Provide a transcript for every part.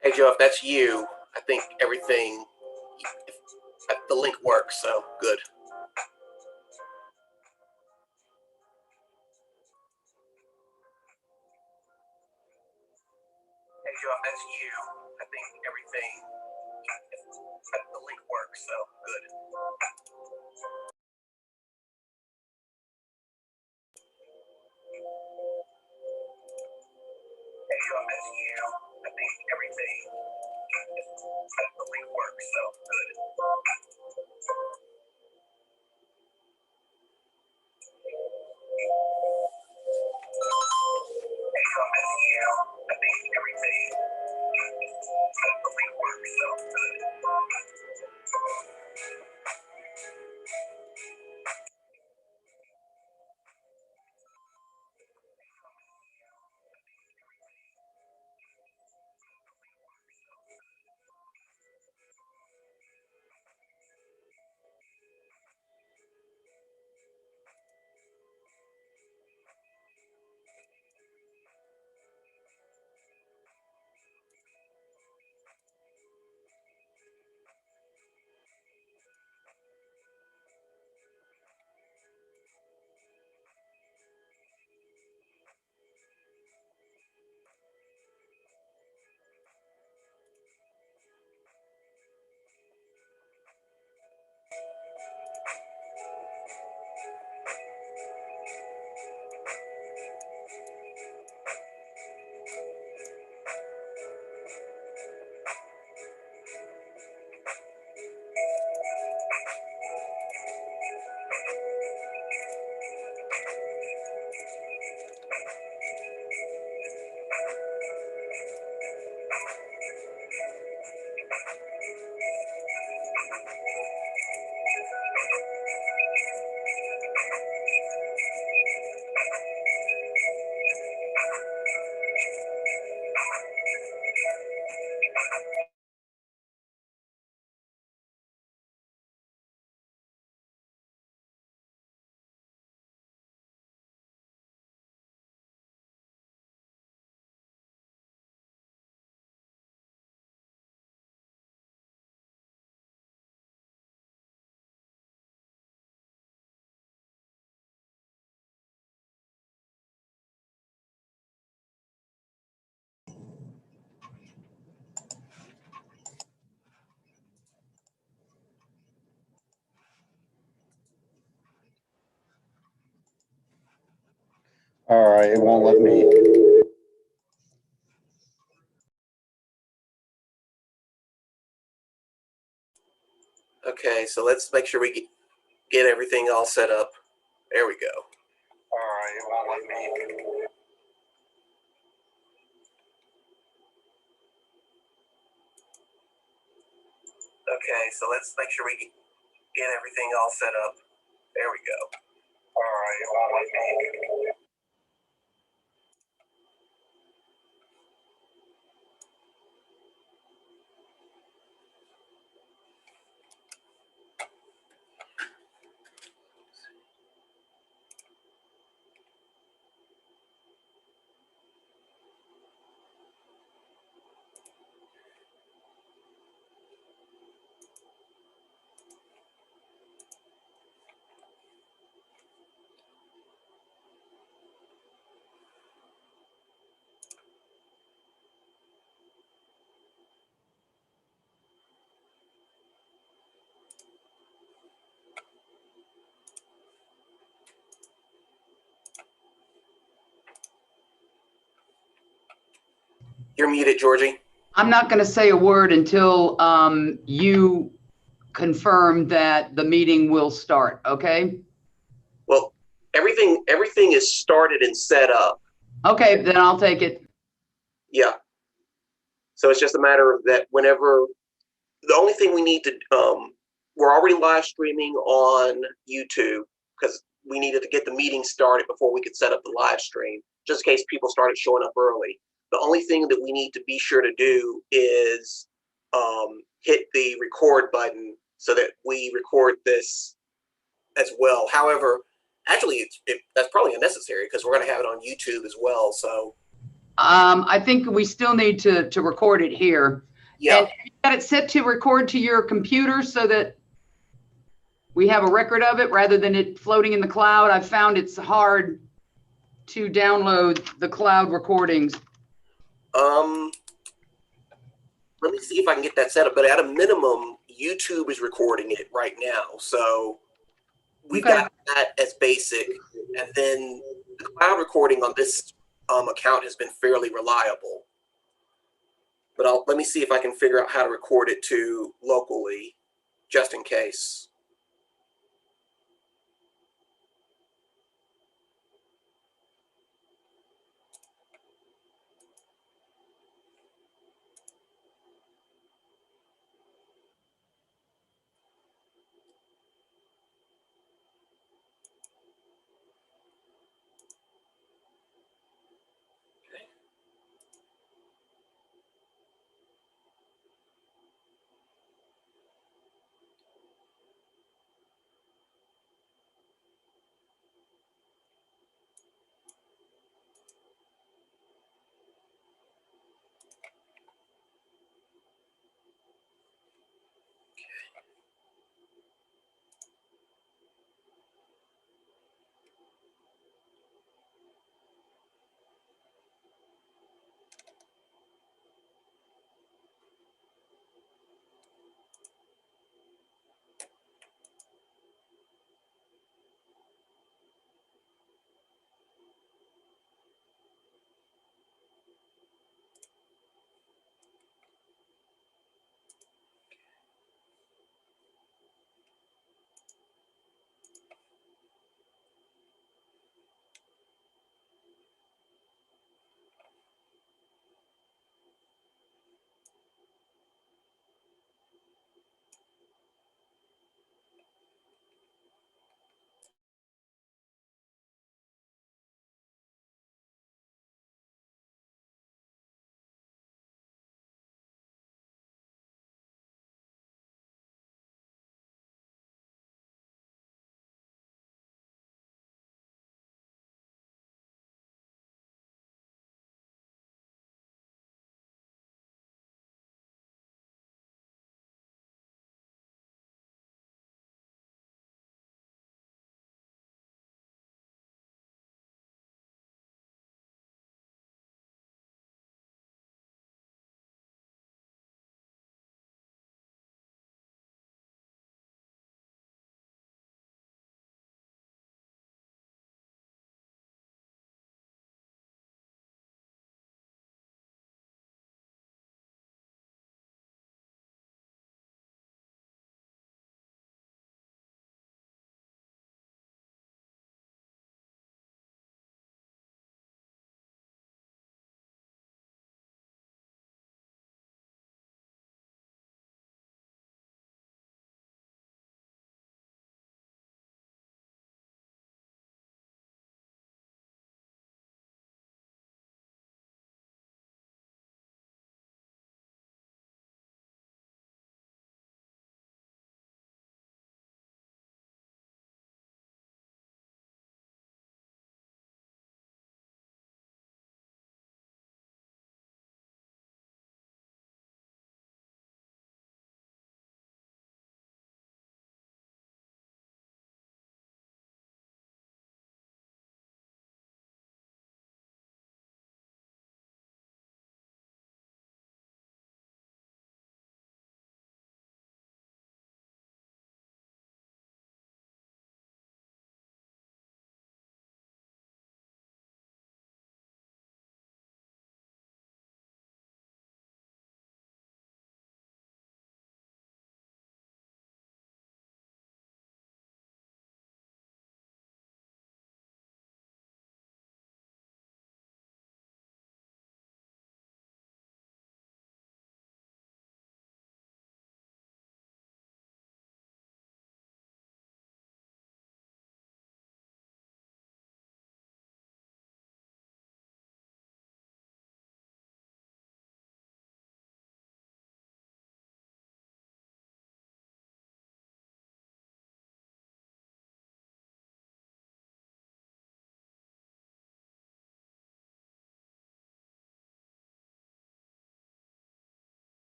Hey Joe, if that's you, I think everything, the link works, so good. Hey Joe, if that's you, I think everything, the link works, so good. Hey Joe, if that's you, I think everything, the link works, so good. Hey Joe, if that's you, I think everything, the link works, so good. All right, it won't let me. Okay, so let's make sure we get everything all set up. There we go. All right, it won't let me. Okay, so let's make sure we get everything all set up. There we go. All right, it won't let me. You're muted, Georgie. I'm not going to say a word until you confirm that the meeting will start, okay? Well, everything is started and set up. Okay, then I'll take it. Yeah. So it's just a matter of that whenever, the only thing we need to, we're already live streaming on YouTube because we needed to get the meeting started before we could set up the live stream, just in case people started showing up early. The only thing that we need to be sure to do is hit the record button so that we record this as well. However, actually, that's probably unnecessary because we're going to have it on YouTube as well. So I think we still need to record it here. Yeah. And you got it set to record to your computer so that we have a record of it rather than it floating in the cloud. I've found it's hard to download the cloud recordings. Let me see if I can get that set up. But at a minimum, YouTube is recording it right now, so we've Okay. got that as basic. And then the cloud recording on this account has been fairly reliable. But let me see if I can figure out how to record it to locally, just in case.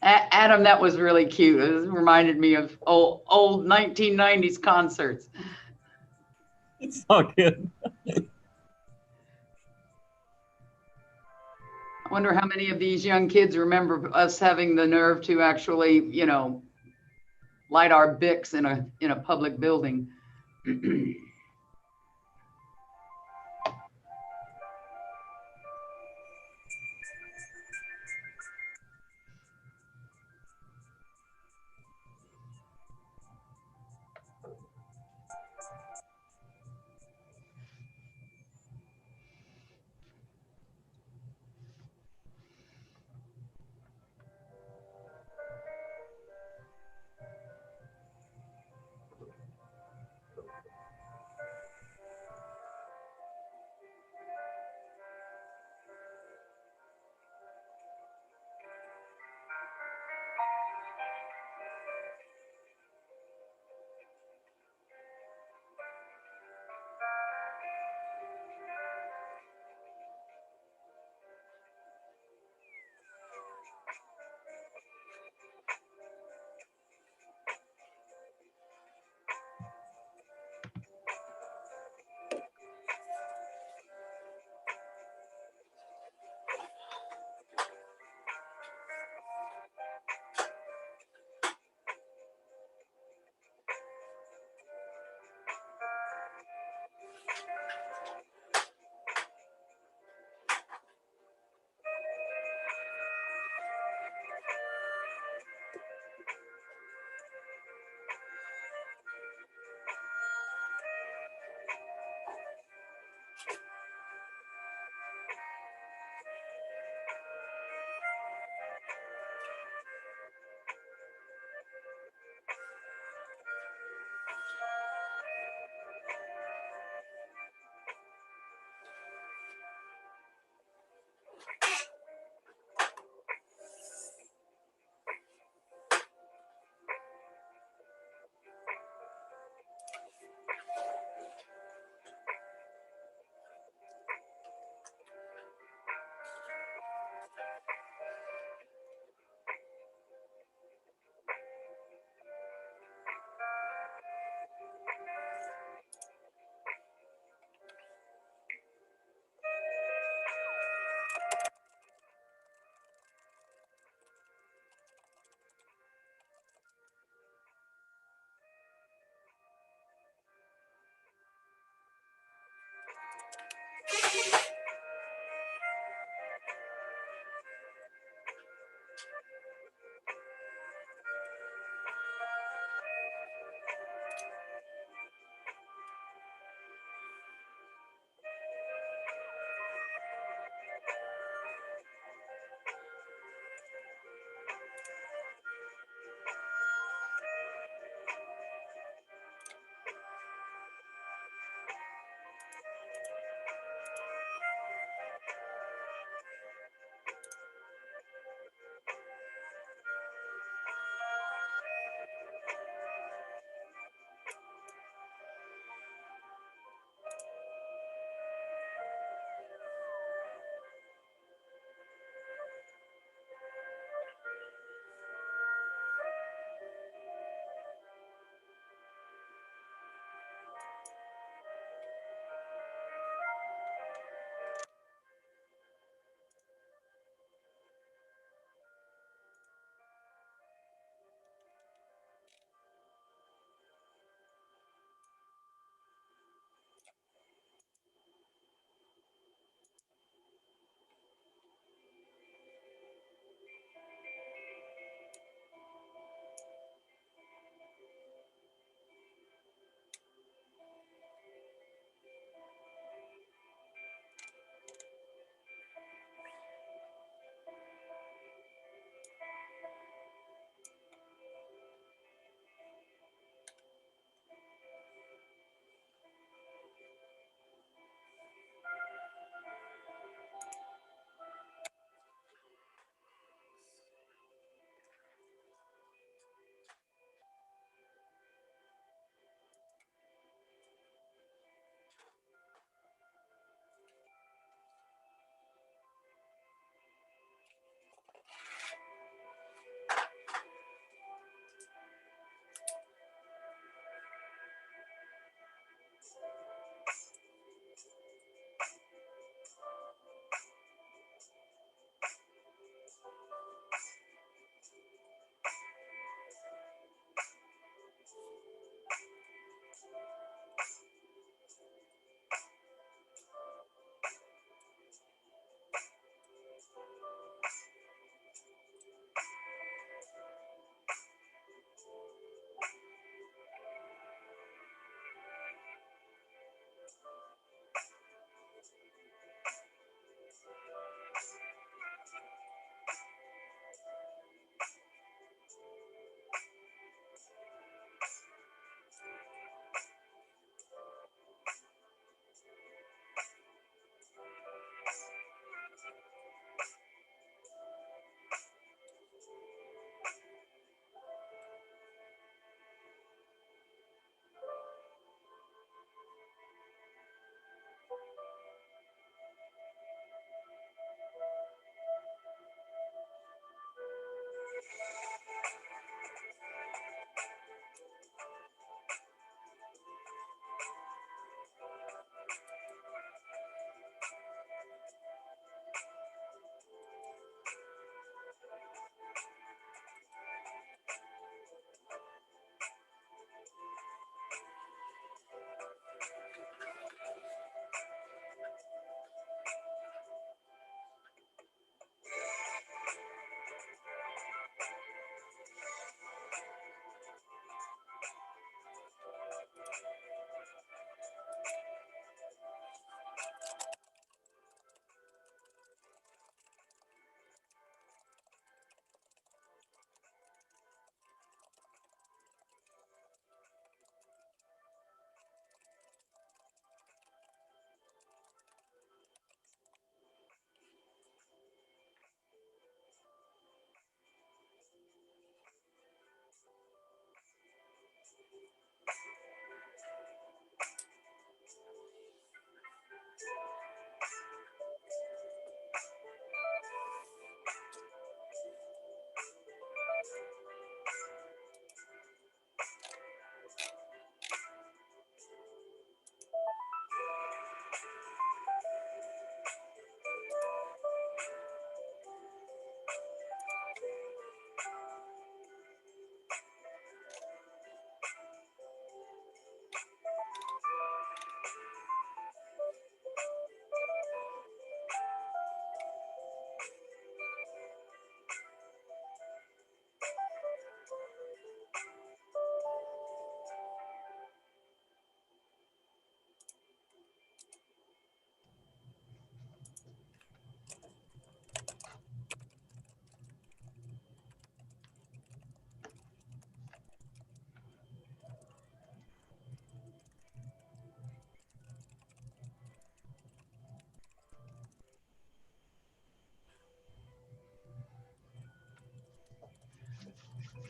Adam, that was really cute. It reminded me of old 1990s concerts. It's all good. I wonder how many of these young kids remember us having the nerve to actually, light our Bics in a public building.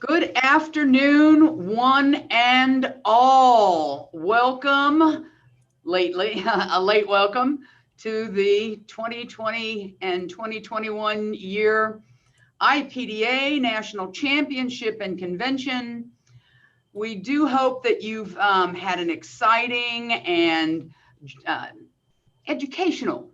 Good afternoon, one and all. Welcome, a late welcome to the 2020 and 2021 year IPDA National Championship and Convention. We do hope that you've had an exciting and educational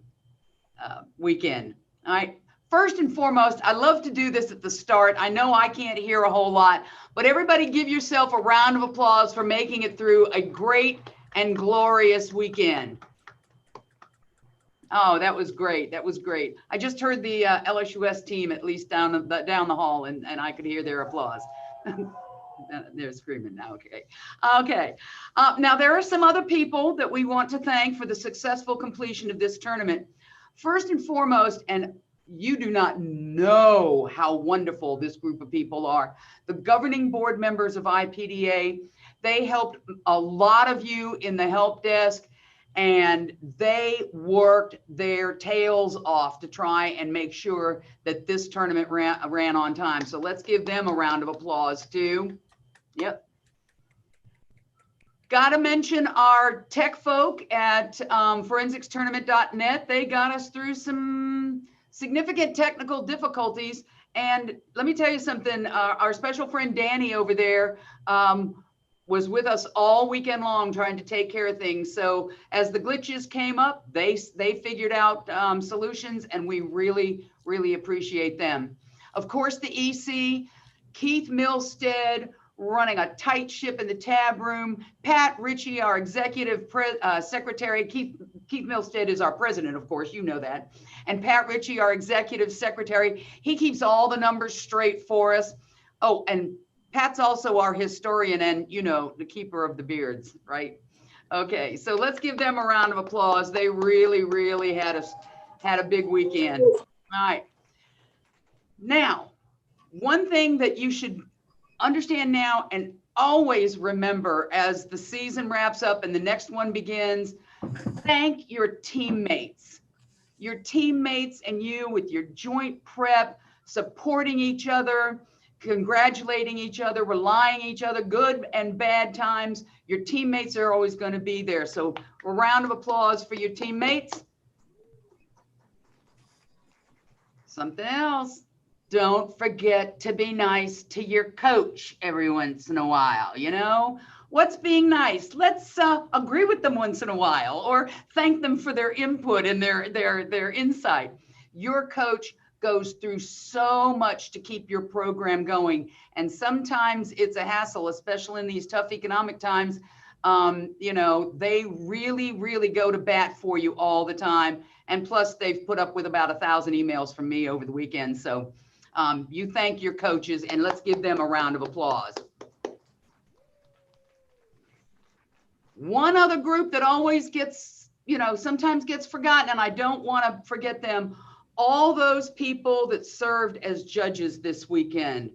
weekend. All right. First and foremost, I love to do this at the start. I know I can't hear a whole lot, but everybody give yourself a round of applause for making it through a great and glorious weekend. Oh, that was great. That was great. I just heard the LSUS team at least down the hall, and I could hear their applause. They're screaming now. Okay. Okay. Now, there are some other people that we want to thank for the successful completion of this tournament. First and foremost, and you do not know how wonderful this group of people are. The governing board members of IPDA, they helped a lot of you in the help desk, and they worked their tails off to try and make sure that this tournament ran on time. So let's give them a round of applause too. Yep. Got to mention our tech folk at forensicstournament.net. They got us through some significant technical difficulties. And let me tell you something, our special friend Danny over there was with us all weekend long trying to take care of things. So as the glitches came up, they figured out solutions, and we really, really appreciate them. Of course, the EC, Keith Milstead, running a tight ship in the tab room. Pat Ritchie, our executive secretary. Keith Milstead is our president, of course, you know that. And Pat Ritchie, our executive secretary, he keeps all the numbers straight for us. Oh, and Pat's also our historian and, you know, the keeper of the beards, right? Okay, so let's give them a round of applause. They really, really had a big weekend. All right. Now, one thing that you should understand now and always remember as the season wraps up and the next one begins, thank your teammates. Your teammates and you with your joint prep, supporting each other, congratulating each other, relying each other, good and bad times. Your teammates are always going to be there. So a round of applause for your teammates. Something else. Don't forget to be nice to your coach every once in a while. You know, what's being nice? Let's agree with them once in a while, or thank them for their input and their insight. Your coach goes through so much to keep your program going, and sometimes it's a hassle, especially in these tough economic times. You know, they really, really go to bat for you all the time. And plus, they've put up with about 1,000 emails from me over the weekend. So you thank your coaches, and let's give them a round of applause. One other group that always gets, you know, sometimes gets forgotten, and I don't want to forget them, all those people that served as judges this weekend.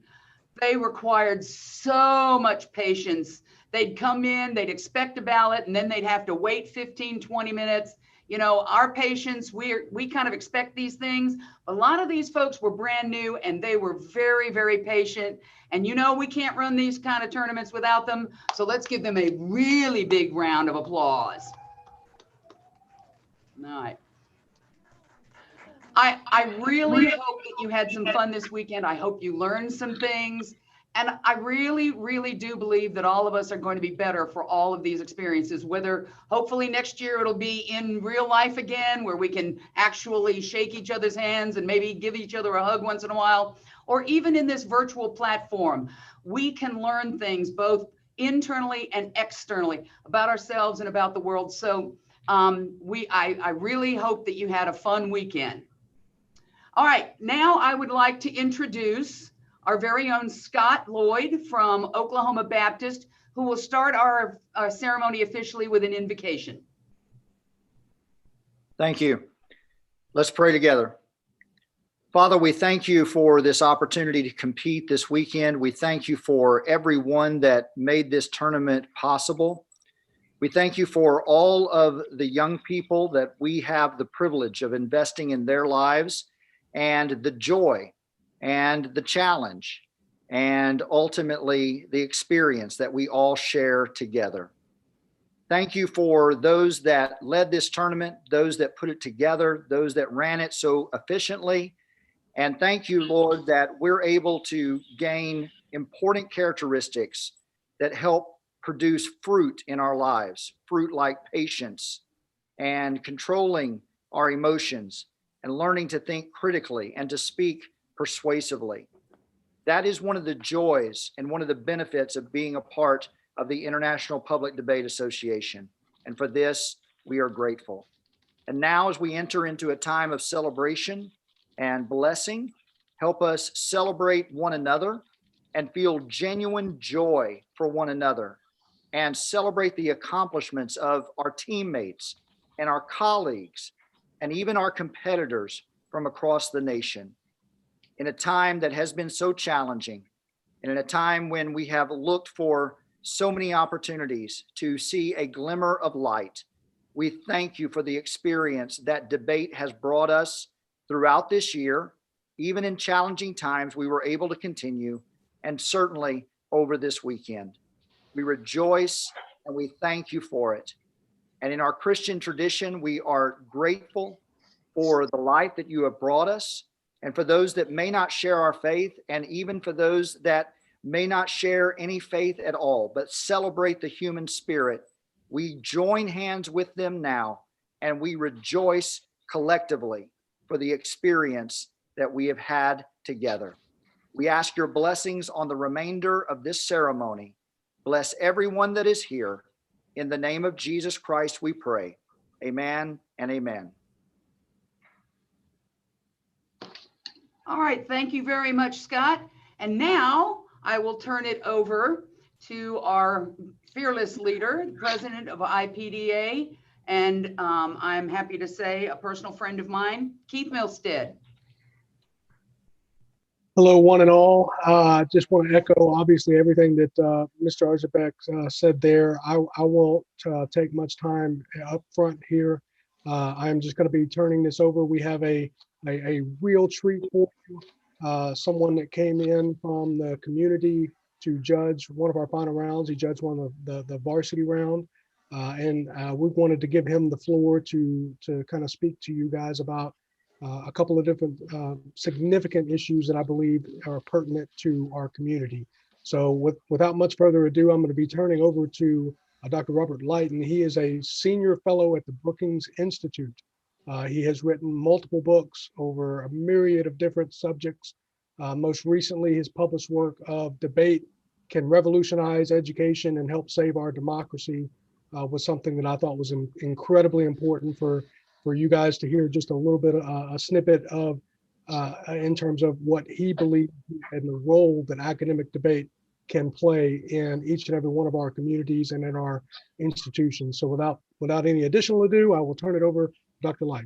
They required so much patience. They'd come in, they'd expect a ballot, and then they'd have to wait 15, 20 minutes. You know, our patients, we kind of expect these things. A lot of these folks were brand new, and they were very, very patient. And you know, we can't run these kind of tournaments without them. So let's give them a really big round of applause. All right. I really hope that you had some fun this weekend. I hope you learned some things. And I really, really do believe that all of us are going to be better for all of these experiences, whether hopefully next year it'll be in real life again, where we can actually shake each other's hands and maybe give each other a hug once in a while, or even in this virtual platform, we can learn things both internally and externally about ourselves and about the world. So I really hope that you had a fun weekend. All right, now I would like to introduce our very own Scott Lloyd from Oklahoma Baptist, who will start our ceremony officially with an invocation. Thank you. Let's pray together. Father, we thank you for this opportunity to compete this weekend. We thank you for everyone that made this tournament possible. We thank you for all of the young people that we have the privilege of investing in their lives, and the joy and the challenge and ultimately the experience that we all share together. Thank you for those that led this tournament, those that put it together, those that ran it so efficiently. And thank you, Lord, that we're able to gain important characteristics that help produce fruit in our lives, fruit like patience and controlling our emotions and learning to think critically and to speak persuasively. That is one of the joys and one of the benefits of being a part of the International Public Debate Association. And for this, we are grateful. And now, as we enter into a time of celebration and blessing, help us celebrate one another and feel genuine joy for one another and celebrate the accomplishments of our teammates and our colleagues and even our competitors from across the nation. In a time that has been so challenging, and in a time when we have looked for so many opportunities to see a glimmer of light, we thank you for the experience that debate has brought us throughout this year. Even in challenging times, we were able to continue, and certainly over this weekend. We rejoice and we thank you for it. And in our Christian tradition, we are grateful for the life that you have brought us, and for those that may not share our faith, and even for those that may not share any faith at all, but celebrate the human spirit. We join hands with them now, and we rejoice collectively for the experience that we have had together. We ask your blessings on the remainder of this ceremony. Bless everyone that is here. In the name of Jesus Christ, we pray. Amen and amen. All right, thank you very much, Scott. And now I will turn it over to our fearless leader, president of IPDA, and I'm happy to say a personal friend of mine, Keith Milstead. Hello, one and all. Just want to echo, obviously, everything that Mr. Arzabek said there. I won't take much time up front here. I'm just going to be turning this over. We have a real treat for you. Someone that came in from the community to judge one of our final rounds. He judged one of the varsity round. And we wanted to give him the floor to kind of speak to you guys about a couple of different significant issues that I believe are pertinent to our community. So without much further ado, I'm going to be turning over to Dr. Robert Lighton. He is a senior fellow at the Brookings Institute. He has written multiple books over a myriad of different subjects. Most recently, his published work of Debate Can Revolutionize Education and Help Save Our Democracy was something that I thought was incredibly important for you guys to hear just a little bit, a snippet of in terms of what he believes and the role that academic debate can play in each and every one of our communities and in our institutions. So without any additional ado, I will turn it over to Dr. Light.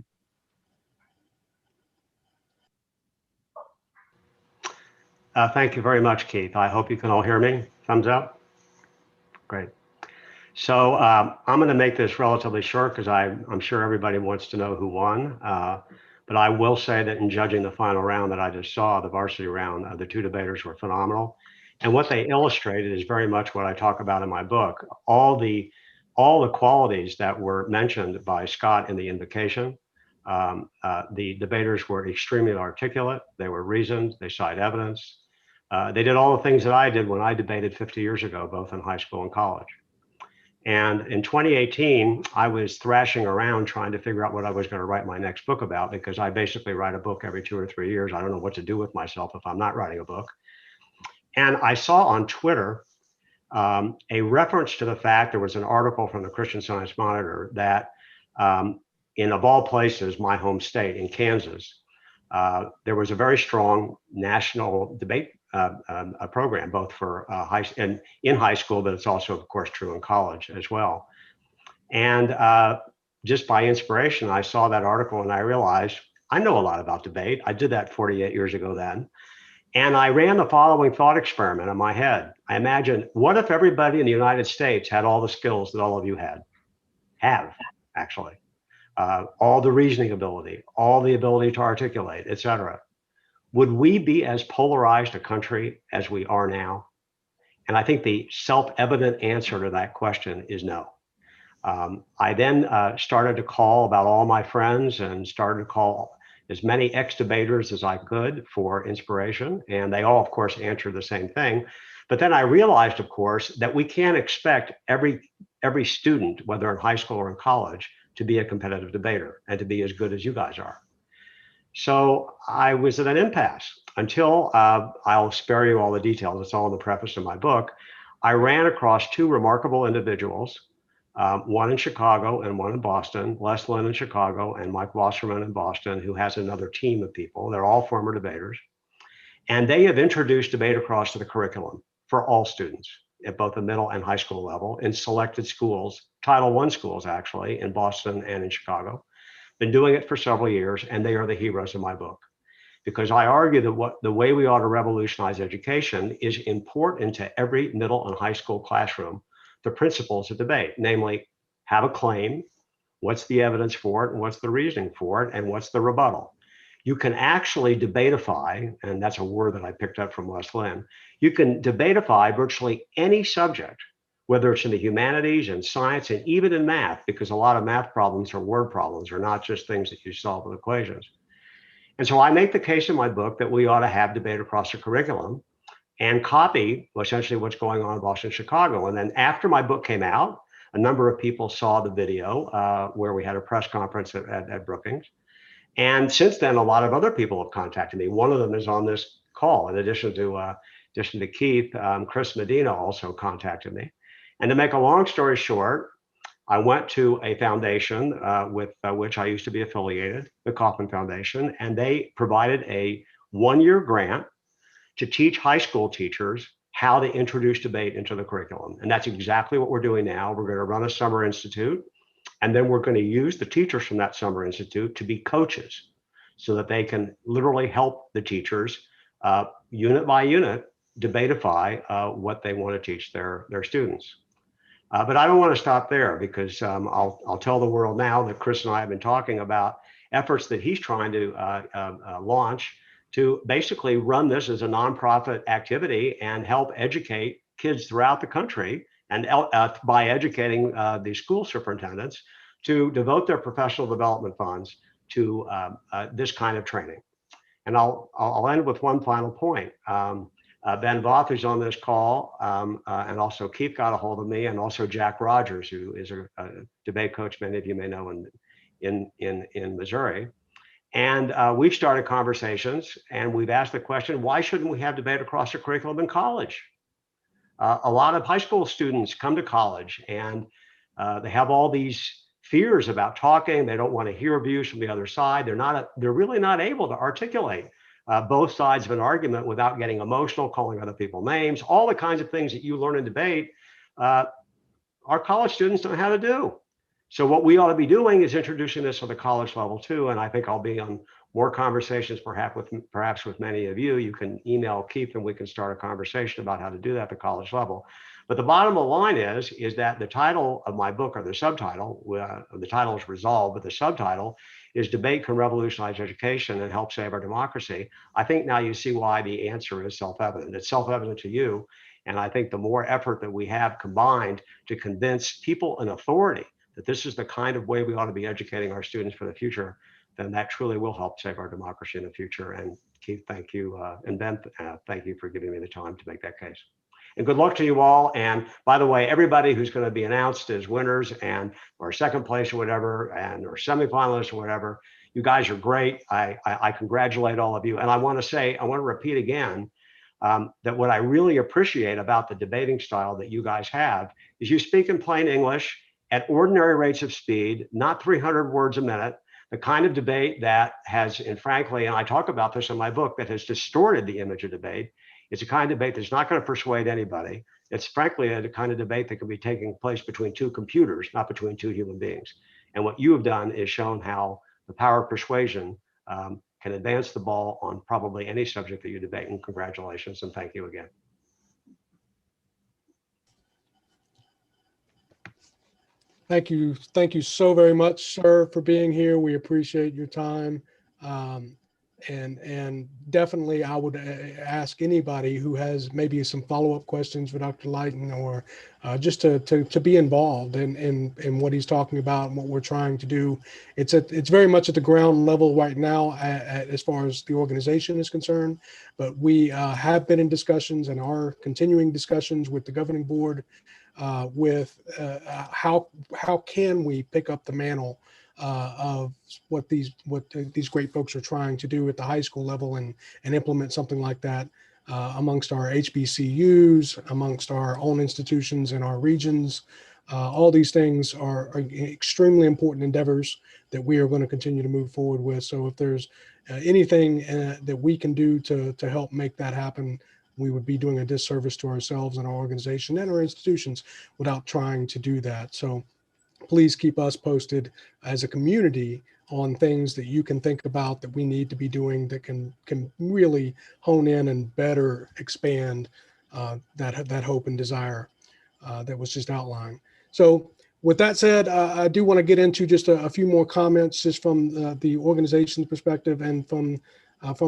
Thank you very much, Keith. I hope you can all hear me. Thumbs up. Great. So I'm going to make this relatively short because I'm sure everybody wants to know who won. But I will say that in judging the final round that I just saw, the varsity round, the two debaters were phenomenal. And what they illustrated is very much what I talk about in my book. All the qualities that were mentioned by Scott in the invocation. The debaters were extremely articulate. They were reasoned. They cite evidence. They did all the things that I did when I debated 50 years ago, both in high school and college. And in 2018, I was thrashing around trying to figure out what I was going to write my next book about, because I basically write a book every 2 or 3 years. I don't know what to do with myself if I'm not writing a book. And I saw on Twitter a reference to the fact there was an article from the Christian Science Monitor that in, of all places, my home state in Kansas, there was a very strong national debate program, both for in high school, but it's also, of course, true in college as well. And just by inspiration, I saw that article and I realized I know a lot about debate. I did that 48 years ago then. And I ran the following thought experiment in my head. I imagined, what if everybody in the United States had all the skills that all of you have actually, all the reasoning ability, all the ability to articulate, et cetera. would we be as polarized a country as we are now? And I think the self-evident answer to that question is no. I then started to call about all my friends and started to call as many ex-debaters as I could for inspiration. And they all, of course, answered the same thing. But then I realized, of course, that we can't expect every student, whether in high school or in college, to be a competitive debater and to be as good as you guys are. So I was at an impasse until, I'll spare you all the details, it's all in the preface of my book. I ran across two remarkable individuals, one in Chicago and one in Boston, Les Lynn in Chicago and Mike Wasserman in Boston, who has another team of people. They're all former debaters. And they have introduced debate across to the curriculum for all students at both the middle and high school level in selected schools, Title I schools actually, in Boston and in Chicago. Been doing it for several years, and they are the heroes of my book. Because I argue that the way we ought to revolutionize education is import into every middle and high school classroom the principles of debate, namely, have a claim, what's the evidence for it, and what's the reasoning for it, and what's the rebuttal. You can actually debatify, and that's a word that I picked up from Les Lynn, you can debatify virtually any subject, whether it's in the humanities and science and even in math, because a lot of math problems are word problems, are not just things that you solve with equations. And so I make the case in my book that we ought to have debate across the curriculum and copy essentially what's going on in Boston, Chicago. And then after my book came out, a number of people saw the video where we had a press conference at Brookings. And since then, a lot of other people have contacted me. One of them is on this call. In addition to Keith, Chris Medina also contacted me. And to make a long story short, I went to a foundation with which I used to be affiliated, the Kauffman Foundation, and they provided a one-year grant to teach high school teachers how to introduce debate into the curriculum. And that's exactly what we're doing now. We're going to run a summer institute, and then we're going to use the teachers from that summer institute to be coaches so that they can literally help the teachers unit by unit debatify what they want to teach their students. But I don't want to stop there because I'll tell the world now that Chris and I have been talking about efforts that he's trying to launch to basically run this as a nonprofit activity and help educate kids throughout the country, and by educating the school superintendents to devote their professional development funds to this kind of training. And I'll end with one final point. Ben Voth, who's on this call, and also Keith got a hold of me, and also Jack Rogers, who is a debate coach many of you may know in Missouri. And we've started conversations, and we've asked the question, why shouldn't we have debate across the curriculum in college? A lot of high school students come to college, and they have all these fears about talking. They don't want to hear views from the other side. They're really not able to articulate both sides of an argument without getting emotional, calling other people names, all the kinds of things that you learn in debate, our college students don't know how to do. So what we ought to be doing is introducing this at the college level too. And I think I'll be on more conversations perhaps with many of you. You can email Keith and we can start a conversation about how to do that at the college level. But the bottom line is that the title of my book, or the subtitle, the title is Resolve, but the subtitle is Debate Can Revolutionize Education and Help Save Our Democracy. I think now you see why the answer is self-evident. It's self-evident to you. And I think the more effort that we have combined to convince people in authority that this is the kind of way we ought to be educating our students for the future, then that truly will help save our democracy in the future. And Keith, thank you. And Ben, thank you for giving me the time to make that case. And good luck to you all. And by the way, everybody who's going to be announced as winners and or second place or whatever, and or semifinalists or whatever, you guys are great. I congratulate all of you. And I want to repeat again that what I really appreciate about the debating style that you guys have is you speak in plain English at ordinary rates of speed, not 300 words a minute, the kind of debate that has, and frankly, and I talk about this in my book, that has distorted the image of debate. It's a kind of debate that's not going to persuade anybody. It's frankly a kind of debate that can be taking place between two computers, not between two human beings. And what you have done is shown how the power of persuasion can advance the ball on probably any subject that you debate. And congratulations, and thank you again. Thank you. Thank you so very much, sir, for being here. We appreciate your time. And definitely I would ask anybody who has maybe some follow-up questions for Dr. Lighton, or just to be involved in what he's talking about and what we're trying to do. It's very much at the ground level right now as far as the organization is concerned, but we have been in discussions and are continuing discussions with the governing board with how can we pick up the mantle of what these great folks are trying to do at the high school level, and implement something like that amongst our HBCUs, amongst our own institutions in our regions. All these things are extremely important endeavors that we are going to continue to move forward with. So if there's anything that we can do to help make that happen, we would be doing a disservice to ourselves and our organization and our institutions without trying to do that. So please keep us posted as a community on things that you can think about that we need to be doing that can really hone in and better expand that hope and desire that was just outlined. So with that said, I do want to get into just a few more comments just from the organization's perspective and from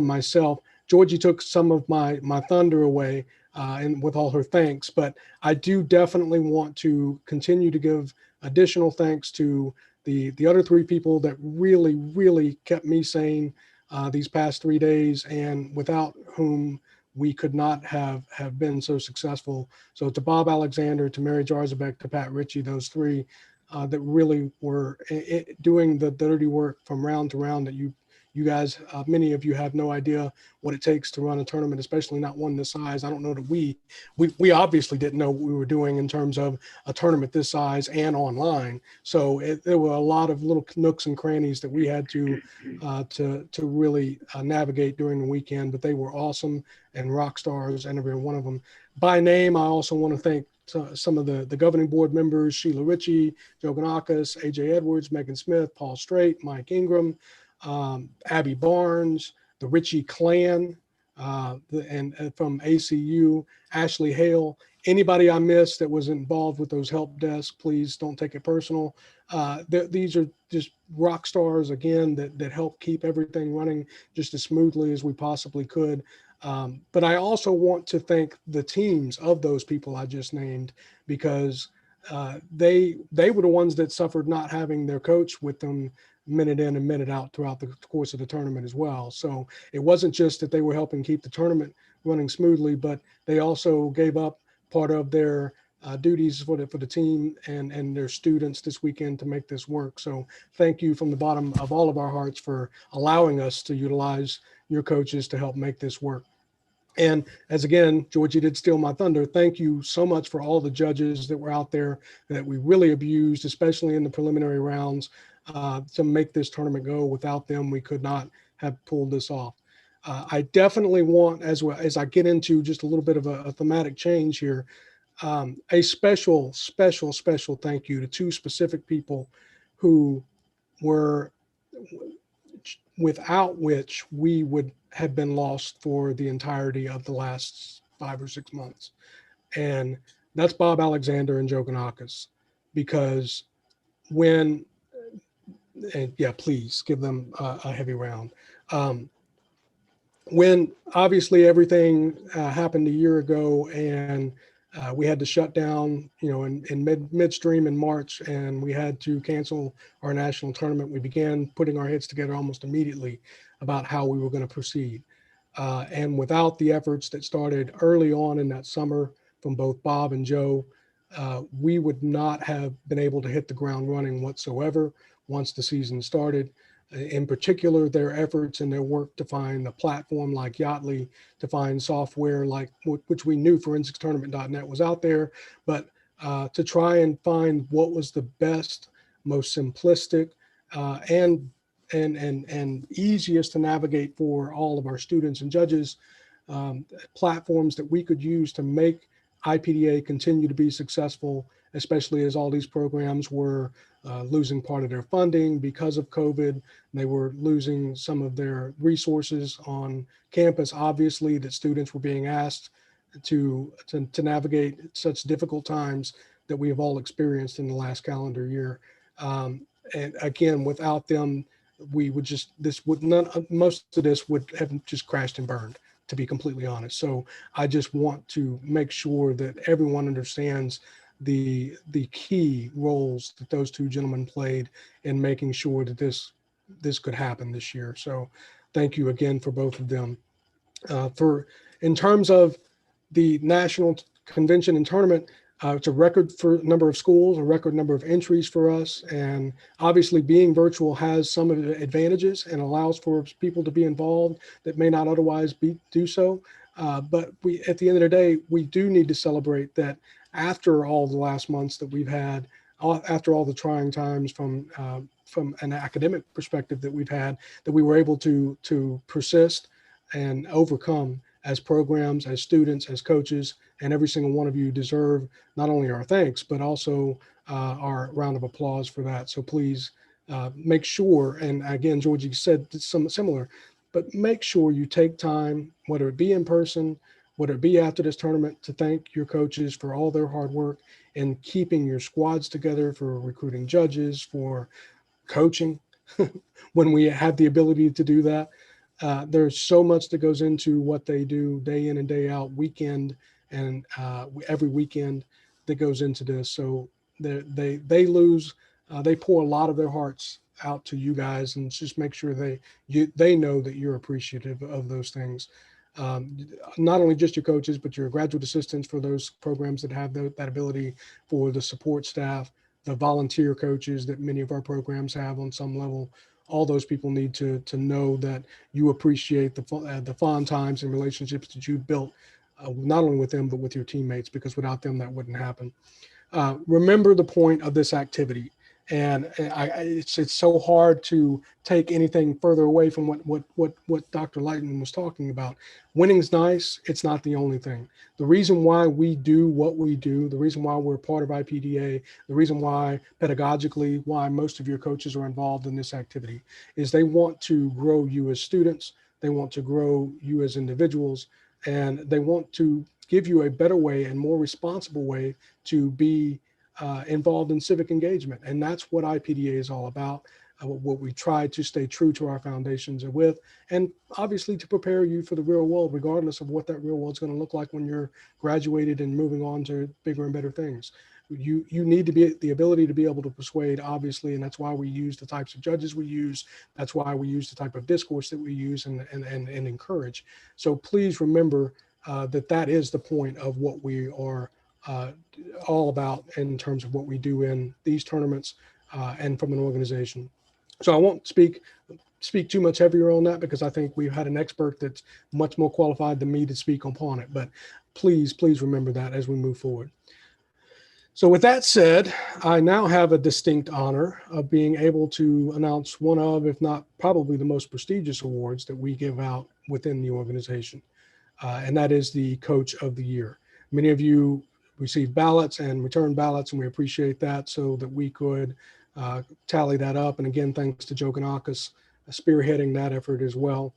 myself. Georgie took some of my thunder away and with all her thanks, but I do definitely want to continue to give additional thanks to the other three people that really kept me sane these past 3 days, and without whom we could not have been so successful. So to Bob Alexander, to Mary Jarzabek, to Pat Ritchie, those three that really were doing the dirty work from round to round that you guys, many of you have no idea what it takes to run a tournament, especially not one this size. I don't know that we obviously didn't know what we were doing in terms of a tournament this size and online. So there were a lot of little nooks and crannies that we had to really navigate during the weekend, but they were awesome and rock stars, and every one of them. By name, I also want to thank some of the governing board members: Sheila Ritchie, Joe Ganakis, AJ Edwards, Megan Smith, Paul Strait, Mike Ingram, Abby Barnes, the Ritchie clan, and from ACU, Ashley Hale. Anybody I missed that was involved with those help desks, please don't take it personal. These are just rock stars, again, that help keep everything running just as smoothly as we possibly could. But I also want to thank the teams of those people I just named, because they were the ones that suffered not having their coach with them minute in and minute out throughout the course of the tournament as well. So it wasn't just that they were helping keep the tournament running smoothly, but they also gave up part of their duties for the team and their students this weekend to make this work. So thank you from the bottom of all of our hearts for allowing us to utilize your coaches to help make this work. And as again, Georgie did steal my thunder. Thank you so much for all the judges that were out there that we really abused, especially in the preliminary rounds, to make this tournament go. Without them, we could not have pulled this off. I definitely want, as I get into just a little bit of a thematic change here, a special thank you to two specific people who were, without which we would have been lost for the entirety of the last 5 or 6 months. And that's Bob Alexander and Joe Ganakis, because when, and yeah, please give them a heavy round. When obviously everything happened a year ago, and we had to shut down, in midstream in March, and we had to cancel our national tournament, we began putting our heads together almost immediately about how we were going to proceed. And without the efforts that started early on in that summer from both Bob and Joe, we would not have been able to hit the ground running whatsoever once the season started. In particular, their efforts and their work to find a platform like Yachtly, to find software like, which we knew ForensicTournament.net was out there, but to try and find what was the best, most simplistic, and easiest to navigate for all of our students and judges, platforms that we could use to make IPDA continue to be successful, especially as all these programs were losing part of their funding because of COVID. They were losing some of their resources on campus, obviously, that students were being asked to navigate such difficult times that we have all experienced in the last calendar year. And again, without them we would just, this would not, most of this would have just crashed and burned, to be completely honest. So I just want to make sure that everyone understands the key roles that those two gentlemen played in making sure that this could happen this year. So thank you again for both of them. In terms of the national convention and tournament, it's a record for number of schools, a record number of entries for us. And obviously being virtual has some of the advantages and allows for people to be involved that may not otherwise do so. But at the end of the day, we do need to celebrate that after all the last months that we've had, after all the trying times from an academic perspective that we've had, that we were able to persist and overcome as programs, as students, as coaches, and every single one of you deserve not only our thanks, but also our round of applause for that. So please make sure, and again, Georgie said something similar, but make sure you take time, whether it be in person, whether it be after this tournament, to thank your coaches for all their hard work in keeping your squads together, for recruiting judges, for coaching when we have the ability to do that. There's so much that goes into what they do day in and day out, weekend and every weekend that goes into this. So they pour a lot of their hearts out to you guys, and just make sure they know that you're appreciative of those things. Not only just your coaches, but your graduate assistants for those programs that have that ability, for the support staff, the volunteer coaches that many of our programs have on some level. All those people need to know that you appreciate the fond times and relationships that you've built, not only with them, but with your teammates, because without them, that wouldn't happen. Remember the point of this activity. And it's so hard to take anything further away from what Dr. Lighton was talking about. Winning's nice. It's not the only thing. The reason why we do what we do, the reason why we're part of IPDA, the reason why pedagogically, why most of your coaches are involved in this activity, is they want to grow you as students. They want to grow you as individuals, and they want to give you a better way and more responsible way to be involved in civic engagement. And that's what IPDA is all about, what we try to stay true to our foundations with, and obviously to prepare you for the real world, regardless of what that real world is going to look like when you're graduated and moving on to bigger and better things. You need to be the ability to be able to persuade, obviously, and that's why we use the types of judges we use. That's why we use the type of discourse that we use and encourage. So please remember that is the point of what we are all about in terms of what we do in these tournaments and from an organization. So I won't speak too much heavier on that, because I think we've had an expert that's much more qualified than me to speak upon it. But please remember that as we move forward. So with that said, I now have a distinct honor of being able to announce one of, if not probably the most prestigious awards that we give out within the organization. And that is the Coach of the Year. Many of you receive ballots and return ballots, and we appreciate that, so that we could tally that up. And again, thanks to Joe Ganakis spearheading that effort as well.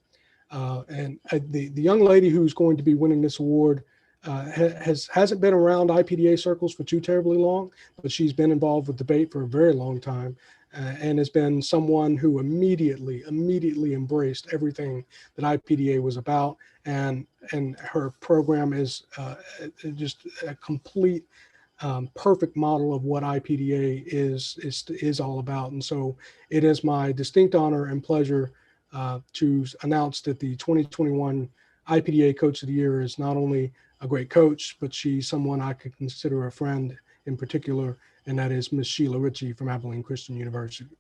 And the young lady who's going to be winning this award hasn't been around IPDA circles for too terribly long, but she's been involved with debate for a very long time, and has been someone who immediately embraced everything that IPDA was about. And her program is just a complete perfect model of what IPDA is all about. And so it is my distinct honor and pleasure to announce that the 2021 IPDA Coach of the Year is not only a great coach, but she's someone I could consider a friend in particular, and that is Miss Sheila Ritchie from Abilene Christian University.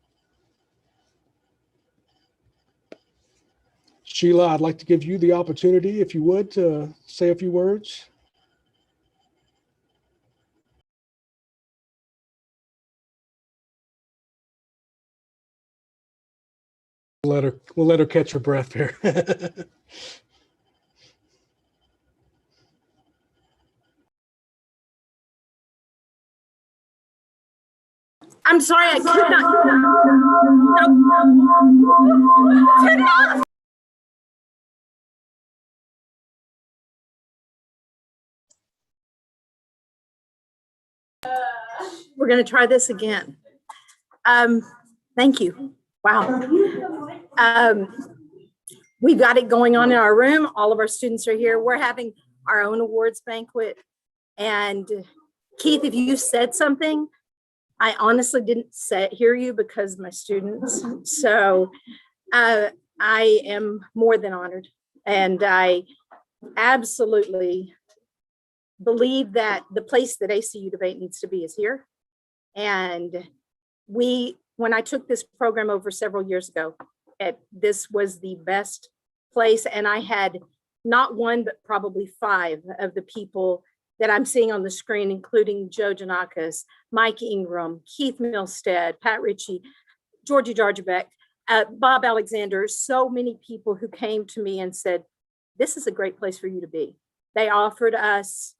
Sheila, I'd like to give you the opportunity, if you would, to say a few words. We'll let her catch her breath here. I'm sorry, I could not. We're going to try this again. Thank you. Wow. We've got it going on in our room. All of our students are here. We're having our own awards banquet. And Keith, if you said something, I honestly didn't hear you because of my students. So I am more than honored. And I absolutely believe that the place that ACU Debate needs to be is here. And when I took this program over several years ago, this was the best place. And I had not one, but probably 5 of the people that I'm seeing on the screen, including Joe Janakis, Mike Ingram, Keith Milstead, Pat Ritchie, Georgie Jarjabeck, Bob Alexander, so many people who came to me and said, this is a great place for you to be. They offered us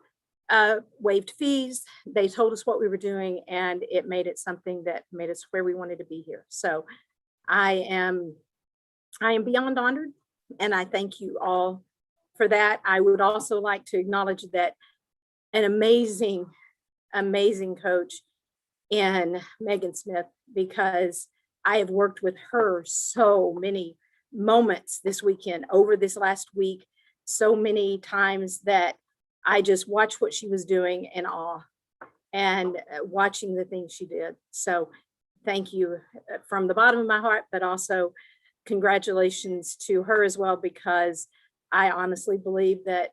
waived fees. They told us what we were doing, and it made it something that made us where we wanted to be here. So I am beyond honored, and I thank you all for that. I would also like to acknowledge that an amazing, amazing coach in Megan Smith, because I have worked with her so many moments this weekend, over this last week, so many times that I just watched what she was doing in awe and watching the things she did. So thank you from the bottom of my heart, but also congratulations to her as well, because I honestly believe that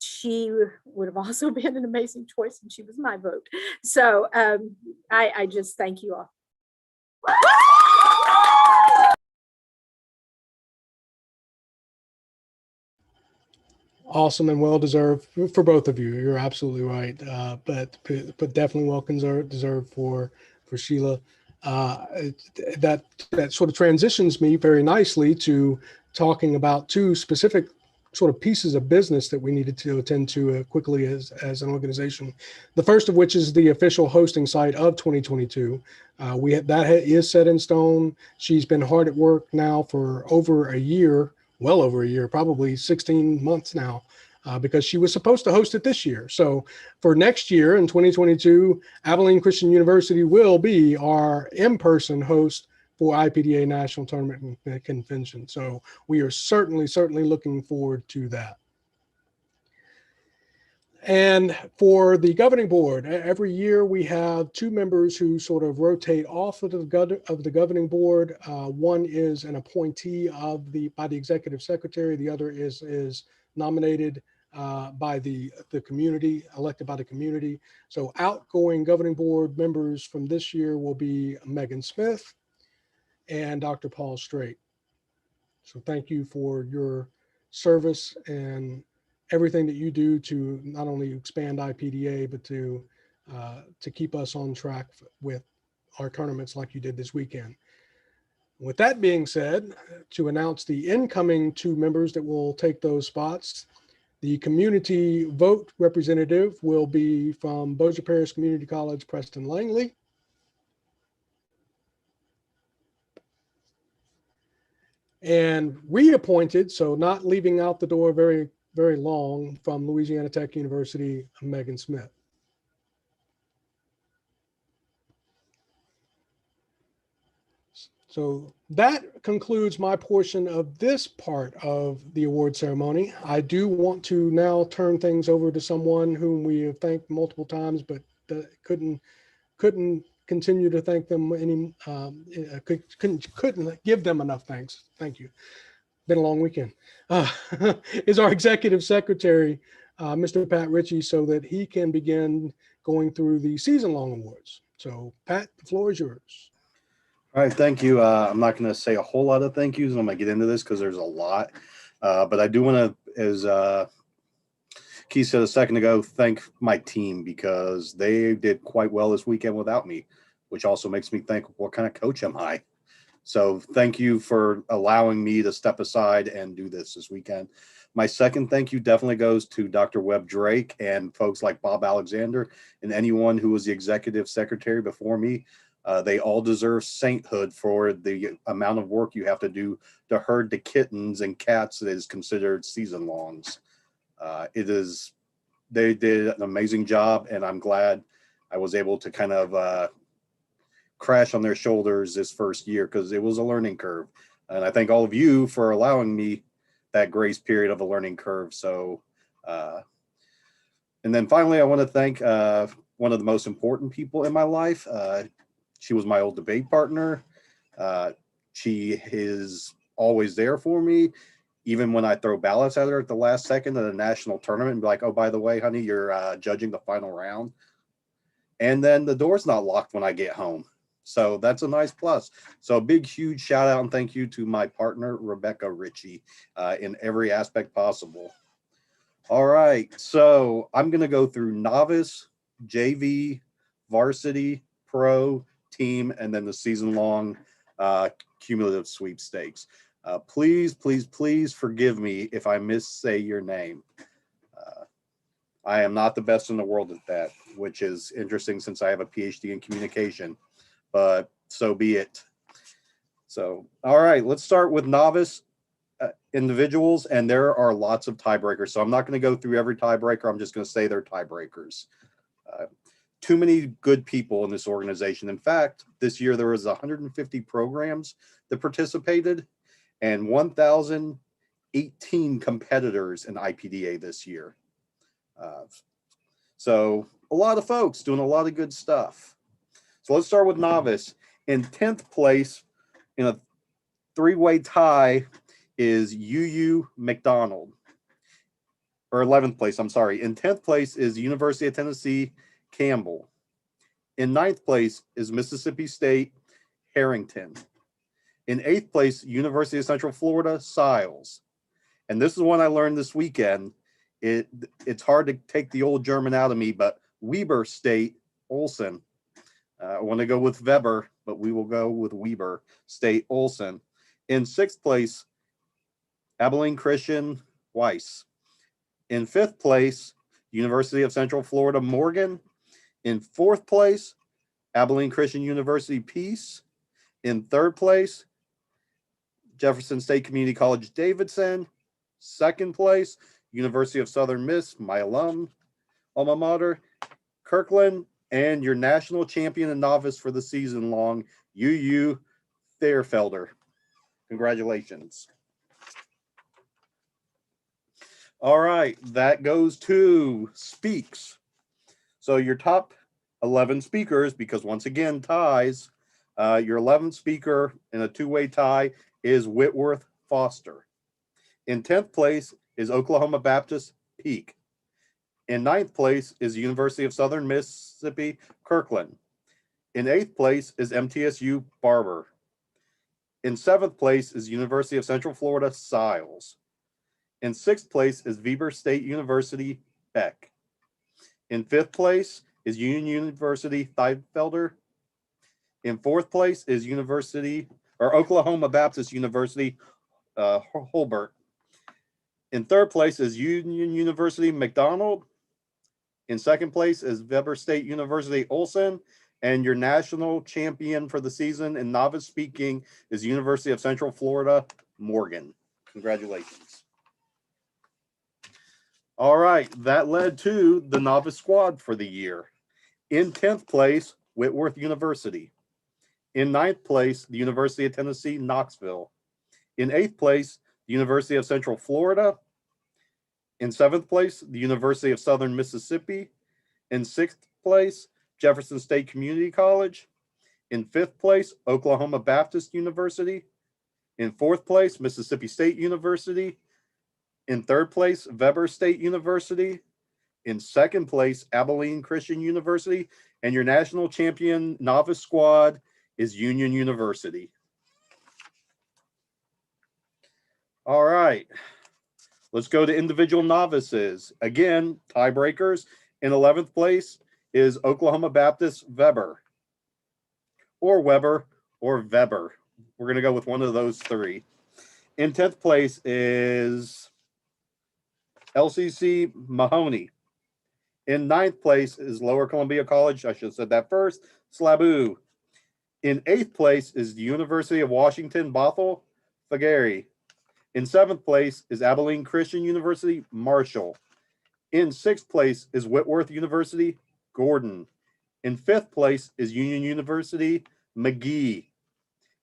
she would have also been an amazing choice, and she was my vote. So I just thank you all. Awesome and well deserved for both of you. You're absolutely right. But definitely well deserved for Sheila. That sort of transitions me very nicely to talking about 2 specific sort of pieces of business that we needed to attend to quickly as an organization. The first of which is the official hosting site of 2022. That is set in stone. She's been hard at work now for over a year. Well over a year, probably 16 months now, because she was supposed to host it this year. So for next year in 2022, Abilene Christian University will be our in-person host for IPDA National Tournament and Convention. So we are certainly looking forward to that. And for the governing board, every year we have 2 members who sort of rotate off of the governing board. One is an appointee by the executive secretary. The other is nominated by the community, elected by the community. So outgoing governing board members from this year will be Megan Smith and Dr. Paul Strait. So thank you for your service and everything that you do to not only expand IPDA, but to keep us on track with our tournaments like you did this weekend. With that being said, to announce the incoming 2 members that will take those spots, the community vote representative will be from Bossier Parish Community College, Preston Langley. And reappointed, so not leaving out the door very long, from Louisiana Tech University, Megan Smith. So that concludes my portion of this part of the award ceremony. I do want to now turn things over to someone whom we have thanked multiple times, but couldn't continue to thank them couldn't give them enough thanks. Thank you. Been a long weekend. Is our executive secretary, Mr. Pat Ritchie, so that he can begin going through the season-long awards. So Pat, the floor is yours. All right, thank you. I'm not going to say a whole lot of thank yous. I'm going to get into this because there's a lot. But I do want to, as Keith said a second ago, thank my team, because they did quite well this weekend without me, which also makes me think, what kind of coach am I? So thank you for allowing me to step aside and do this weekend. My second thank you definitely goes to Dr. Webb Drake and folks like Bob Alexander and anyone who was the executive secretary before me. They all deserve sainthood for the amount of work you have to do to herd the kittens and cats that is considered season longs. They did an amazing job, and I'm glad I was able to kind of crash on their shoulders this first year because it was a learning curve. And I thank all of you for allowing me that grace period of a learning curve. So, and then finally, I want to thank one of the most important people in my life. She was my old debate partner. She is always there for me, even when I throw ballots at her at the last second of the national tournament and be like, oh, by the way, honey, you're judging the final round. And then the door's not locked when I get home. So that's a nice plus. So a big, huge shout out and thank you to my partner, Rebecca Ritchie, in every aspect possible. All right. So I'm going to go through novice, JV, varsity, pro, team, and then the season-long cumulative sweepstakes. Please, please, please forgive me if I missay your name. I am not the best in the world at that, which is interesting since I have a PhD in communication, but so be it. So, all right, let's start with novice individuals, and there are lots of tiebreakers. So I'm not going to go through every tiebreaker. I'm just going to say they're tiebreakers. Too many good people in this organization. In fact, this year there was 150 programs that participated and 1,018 competitors in IPDA this year. So a lot of folks doing a lot of good stuff. So let's start with novice. In 10th place in a three-way tie is UU McDonald. Or 11th place, I'm sorry. In 10th place is University of Tennessee Campbell. In 9th place is Mississippi State Harrington. In 8th place, University of Central Florida Siles. And this is one I learned this weekend. It's hard to take the old German out of me, but Weber State Olsen. I want to go with Weber, but we will go with Weber State Olsen. In 6th place, Abilene Christian Weiss. In 5th place, University of Central Florida Morgan. In 4th place, Abilene Christian University Peace. In 3rd place, Jefferson State Community College Davidson. 2nd place, University of Southern Miss, my alma mater, Kirkland, and your national champion and novice for the season long, UU Thayer-Felder. Congratulations. All right, that goes to speaks. So your top 11 speakers, because once again, ties, your 11th speaker in a two-way tie is Whitworth Foster. In 10th place is Oklahoma Baptist Peak. In 9th place is University of Southern Mississippi Kirkland. In 8th place is MTSU Barber. In 7th place is University of Central Florida Siles. In 6th place is Weber State University Beck. In 5th place is Union University Thiefelder. In 4th place is Oklahoma Baptist University Holbert. In 3rd place is Union University McDonald. In 2nd place is Weber State University Olsen. And your national champion for the season in novice speaking is University of Central Florida Morgan. Congratulations. All right, that led to the novice squad for the year. In 10th place, Whitworth University. In 9th place, the University of Tennessee Knoxville. In 8th place, the University of Central Florida. In 7th place, the University of Southern Mississippi. In 6th place, Jefferson State Community College. In 5th place, Oklahoma Baptist University. In 4th place, Mississippi State University. In 3rd place, Weber State University. In 2nd place, Abilene Christian University. And your national champion novice squad is Union University. All right. Let's go to individual novices. Again, tiebreakers. In 11th place is Oklahoma Baptist Weber. Or Weber or Weber. We're going to go with one of those three. In 10th place is LCC Mahoney. In 9th place is Lower Columbia College. I should have said that first. Slaboo. In 8th place is the University of Washington Bothell Fagari. In 7th place is Abilene Christian University Marshall. In 6th place is Whitworth University Gordon. In 5th place is Union University McGee.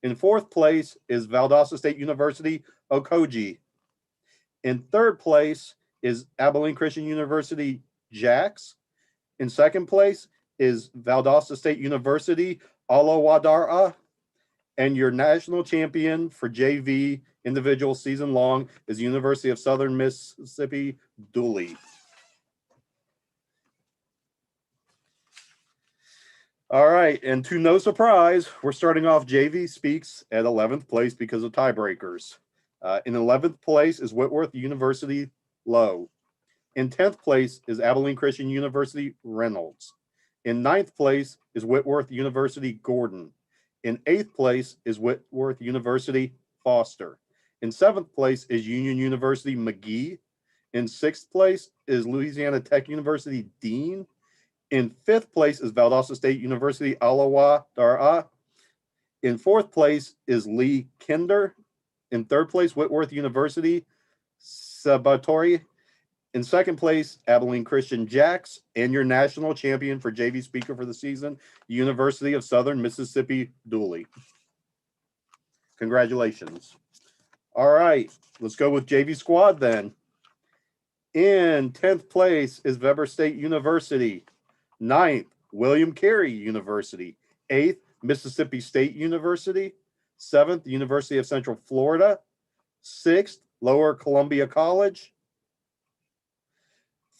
In fourth place is Valdosta State University, Okoji. In third place is Abilene Christian University, Jax. In second place is Valdosta State University, Alawadara. And your national champion for JV individual season long is University of Southern Mississippi, Dooley. All right, and to no surprise, we're starting off JV Speaks at 11th place because of tiebreakers. In 11th place is Whitworth University, Low. In 10th place is Abilene Christian University, Reynolds. In 9th place is Whitworth University, Gordon. In 8th place is Whitworth University, Foster. In 7th place is Union University, McGee. In 6th place is Louisiana Tech University, Dean. In 5th place is Valdosta State University, Alawa Dara. In 4th place is Lee Kinder. In 3rd place, Whitworth University, Sabatori. In 2nd place, Abilene Christian Jax. And your national champion for JV speaker for the season, University of Southern Mississippi, Dooley. Congratulations. All right, let's go with JV squad then. In 10th place is Weber State University. 9th, William Carey University. 8th, Mississippi State University. 7th, University of Central Florida. 6th, Lower Columbia College.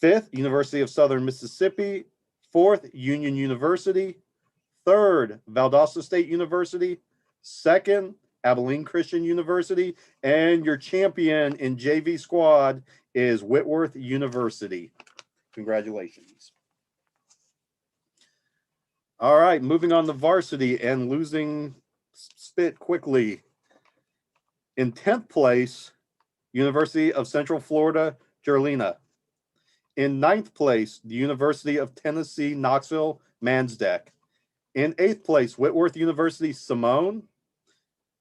5th, University of Southern Mississippi. 4th, Union University. 3rd, Valdosta State University. 2nd, Abilene Christian University. And your champion in JV squad is Whitworth University. Congratulations. All right, moving on to varsity and losing spit quickly. In 10th place, University of Central Florida, Jerlina. In 9th place, the University of Tennessee, Knoxville, Mansdeck. In 8th place, Whitworth University, Simone.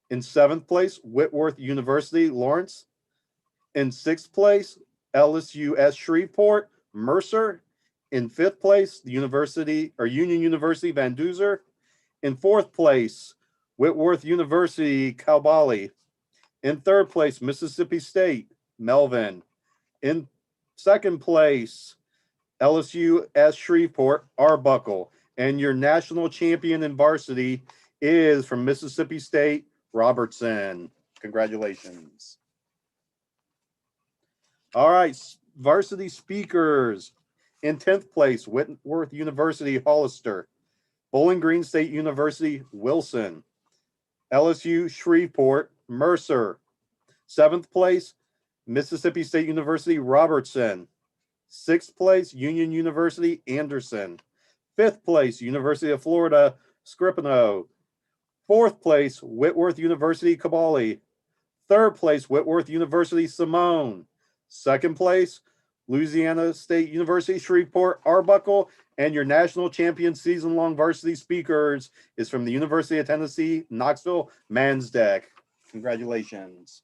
In 7th place, Whitworth University, Lawrence. In 6th place, LSUS Shreveport, Mercer. In 5th place, the Union University, Van Duzer. In 4th place, Whitworth University, Cowbally. In 3rd place, Mississippi State, Melvin. In 2nd place, LSUS Shreveport, Arbuckle. And your national champion in varsity is from Mississippi State, Robertson. Congratulations. All right, varsity speakers. In 10th place, Whitworth University, Hollister. Bowling Green State University, Wilson. LSU Shreveport, Mercer. 7th place, Mississippi State University, Robertson. 6th place, Union University, Anderson. 5th place, University of Florida, Scripino. 4th place, Whitworth University, Cabali. 3rd place, Whitworth University, Simone. 2nd place, Louisiana State University, Shreveport, Arbuckle. And your national champion season-long varsity speakers is from the University of Tennessee, Knoxville, Mansdeck. Congratulations.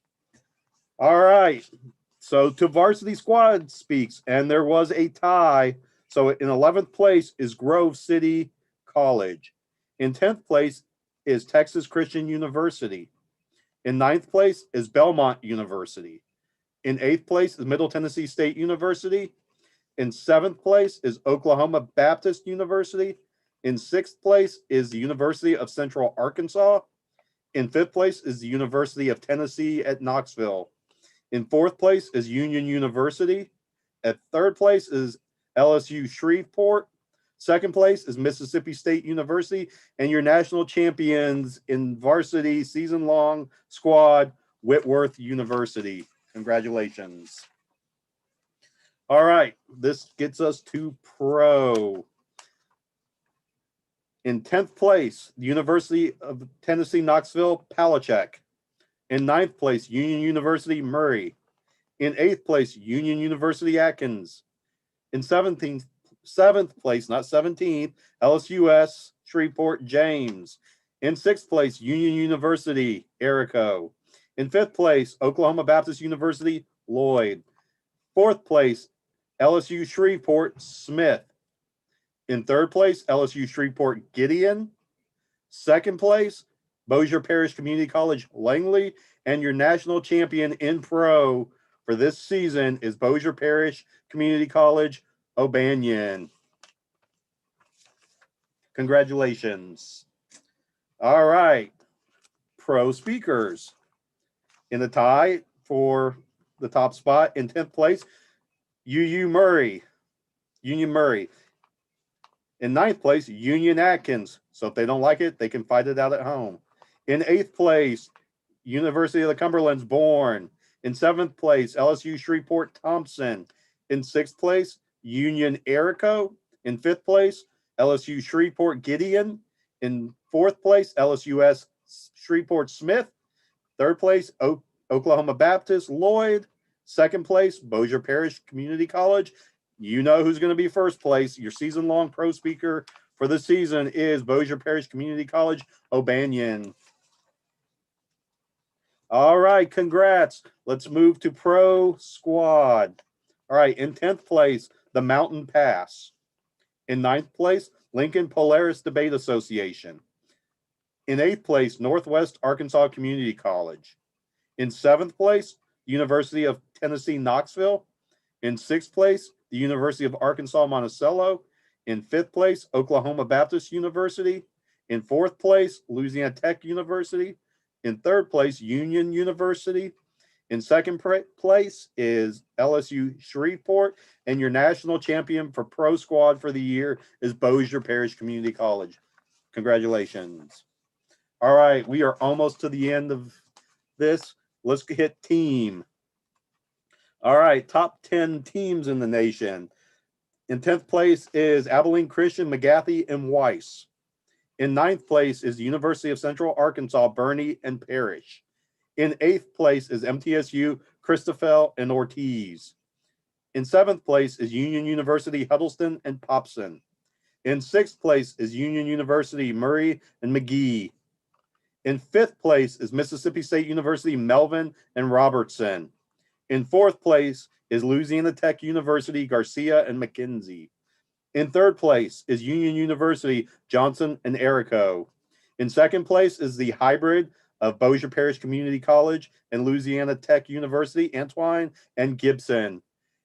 All right. So to varsity squad speaks, and there was a tie. So in 11th place is Grove City College. In 10th place is Texas Christian University. In 9th place is Belmont University. In 8th place is Middle Tennessee State University. In 7th place is Oklahoma Baptist University. In 6th place is the University of Central Arkansas. In 5th place is the University of Tennessee at Knoxville. In 4th place is Union University. At 3rd place is LSU Shreveport. 2nd place is Mississippi State University. And your national champions in varsity season-long squad, Whitworth University. Congratulations. All right, this gets us to pro. In 10th place, the University of Tennessee, Knoxville, Palachuk. In 9th place, Union University, Murray. In 8th place, Union University, Atkins. In 7th place, not 17th, LSUS, Shreveport, James. In 6th place, Union University, Erico. In 5th place, Oklahoma Baptist University, Lloyd. 4th place, LSU Shreveport, Smith. In 3rd place, LSU Shreveport, Gideon. Second place, Bossier Parish Community College Langley, and your national champion in pro for this season is Bossier Parish Community College O'Banion. Congratulations. All right, pro speakers. In the tie for the top spot in 10th place, Union Murray. In 9th place, Union Atkins. So if they don't like it, they can fight it out at home. In 8th place, University of the Cumberland's Bourne. In 7th place, LSU Shreveport Thompson. In 6th place, Union Erico. In 5th place, LSU Shreveport Gideon. In 4th place, LSUS Shreveport Smith. 3rd place, Oklahoma Baptist Lloyd. 2nd place, Bossier Parish Community College. You know who's going to be first place. Your season-long pro speaker for the season is Bossier Parish Community College O'Banion. All right, congrats. Let's move to pro squad. All right, in 10th place, the Mountain Pass. In 9th place, Lincoln Polaris Debate Association. In 8th place, Northwest Arkansas Community College. In 7th place, University of Tennessee Knoxville. In 6th place, the University of Arkansas Monticello. In 5th place, Oklahoma Baptist University. In 4th place, Louisiana Tech University. In 3rd place, Union University. In 2nd place is LSU Shreveport. And your national champion for pro squad for the year is Bossier Parish Community College. Congratulations. All right, we are almost to the end of this. Let's hit team. All right, top 10 teams in the nation. In 10th place is Abilene Christian, McGathey, and Weiss. In 9th place is the University of Central Arkansas, Bernie and Parrish. In 8th place is MTSU, Christoffel, and Ortiz. In 7th place is Union University, Huddleston, and Popson. In 6th place is Union University, Murray, and McGee. In 5th place is Mississippi State University, Melvin, and Robertson. In 4th place is Louisiana Tech University, Garcia and McKenzie. In 3rd place is Union University, Johnson and Erico. In 2nd place is the hybrid of Bossier Parish Community College and Louisiana Tech University, Antwine and Gibson.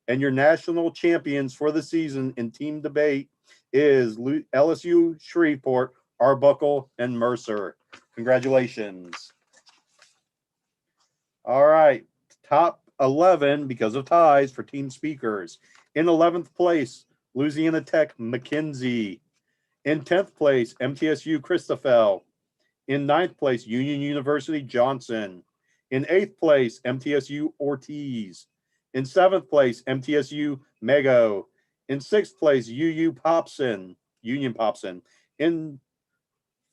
And your national champions for the season in team debate is LSU Shreveport, Arbuckle, and Mercer. Congratulations. All right, top 11 because of ties for team speakers. In 11th place, Louisiana Tech McKenzie. In 10th place, MTSU Christoffel. In 9th place, Union University Johnson. In 8th place, MTSU Ortiz. In 7th place, MTSU Mego. In 6th place, Union Popson. In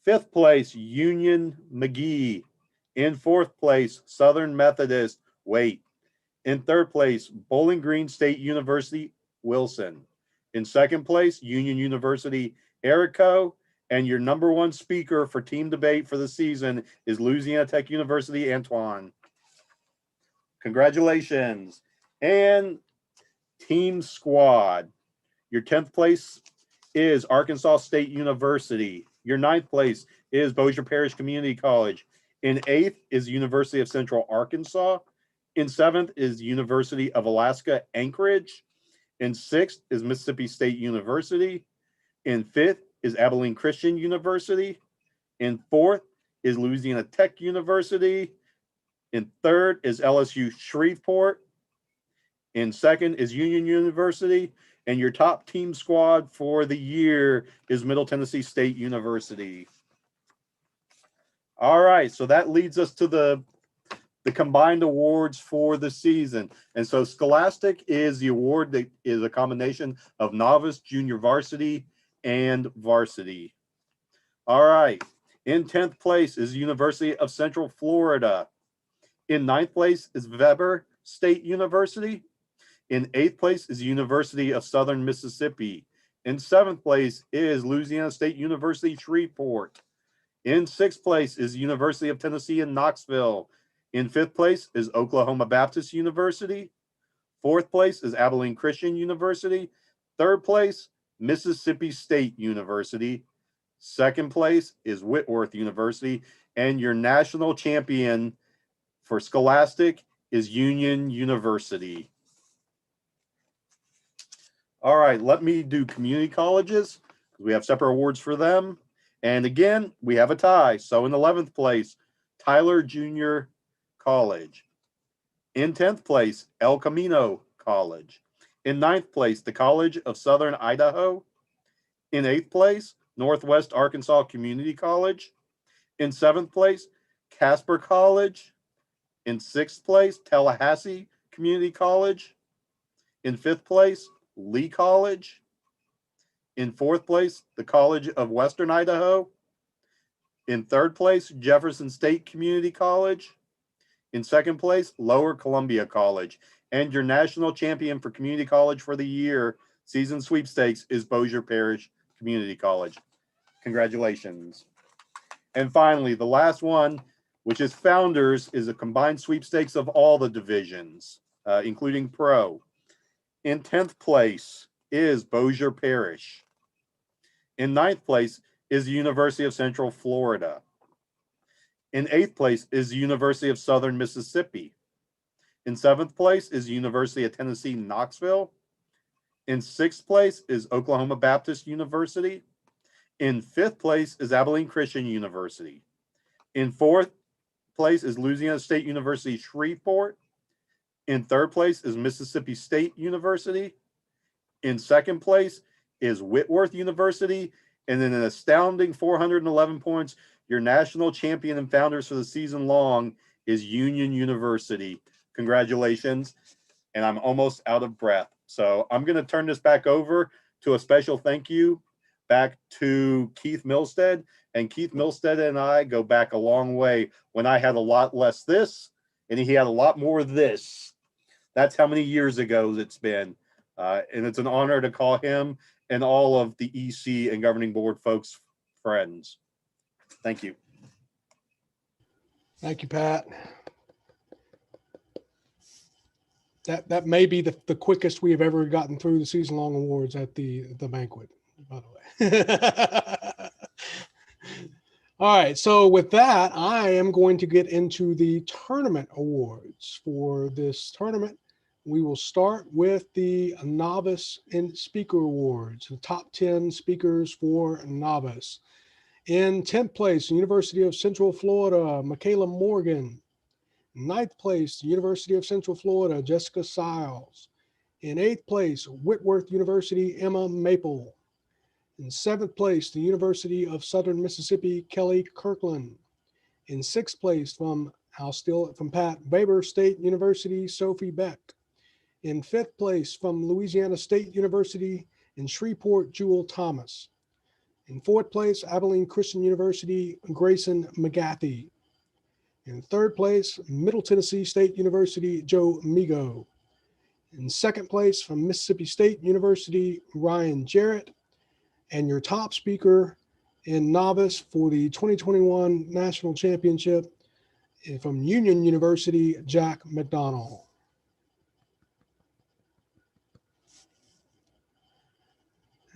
5th place, Union McGee. In 4th place, Southern Methodist Waite. In 3rd place, Bowling Green State University Wilson. In 2nd place, Union University Erico. And your number one speaker for team debate for the season is Louisiana Tech University Antoine. Congratulations. And team squad. Your 10th place is Arkansas State University. Your 9th place is Bossier Parish Community College. In 8th is University of Central Arkansas. In 7th is University of Alaska Anchorage. In 6th is Mississippi State University. In 5th is Abilene Christian University. In 4th is Louisiana Tech University. In 3rd is LSU Shreveport. In 2nd is Union University. And your top team squad for the year is Middle Tennessee State University. All right, so that leads us to the combined awards for the season. And so Scholastic is the award that is a combination of novice, junior varsity, and varsity. All right, in 10th place is University of Central Florida. In 9th place is Weber State University. In 8th place is University of Southern Mississippi. In 7th place is Louisiana State University Shreveport. In 6th place is University of Tennessee in Knoxville. In 5th place is Oklahoma Baptist University. 4th place is Abilene Christian University. 3rd place, Mississippi State University. Second place is Whitworth University. And your national champion for Scholastic is Union University. All right, let me do community colleges. We have separate awards for them. And again, we have a tie. So in 11th place, Tyler Junior College. In 10th place, El Camino College. In 9th place, the College of Southern Idaho. In 8th place, Northwest Arkansas Community College. In 7th place, Casper College. In 6th place, Tallahassee Community College. In 5th place, Lee College. In 4th place, the College of Western Idaho. In 3rd place, Jefferson State Community College. In 2nd place, Lower Columbia College. And your national champion for community college for the year, season sweepstakes, is Bossier Parish Community College. Congratulations. And finally, the last one, which is Founders, is a combined sweepstakes of all the divisions, including Pro. In 10th place is Bossier Parish. In 9th place is the University of Central Florida. In 8th place is the University of Southern Mississippi. In 7th place is the University of Tennessee, Knoxville. In 6th place is Oklahoma Baptist University. In 5th place is Abilene Christian University. In 4th place is Louisiana State University, Shreveport. In 3rd place is Mississippi State University. In 2nd place is Whitworth University. And then an astounding 411 points, your national champion and Founders for the season long is Union University. Congratulations. And I'm almost out of breath. So I'm going to turn this back over to a special thank you back to Keith Milstead. And Keith Milstead and I go back a long way when I had a lot less this and he had a lot more this. That's how many years ago it's been. And it's an honor to call him and all of the EC and governing board folks friends. Thank you. Thank you, Pat. That may be the quickest we have ever gotten through the season-long awards at the banquet, by the way. All right, so with that, I am going to get into the tournament awards for this tournament. We will start with the Novice and Speaker Awards, the top 10 speakers for Novice. In 10th place, University of Central Florida, Michaela Morgan. 9th place, University of Central Florida, Jessica Siles. In 8th place, Whitworth University, Emma Maple. In 7th place, the University of Southern Mississippi, Kelly Kirkland. In 6th place, from Pat, Weber State University, Sophie Beck. In 5th place, from Louisiana State University in Shreveport, Jewel Thomas. In 4th place, Abilene Christian University, Grayson McGathy. In 3rd place, Middle Tennessee State University, Joe Migo. In 2nd place, from Mississippi State University, Ryan Jarrett. And your top speaker in Novice for the 2021 National Championship from Union University, Jack McDonald.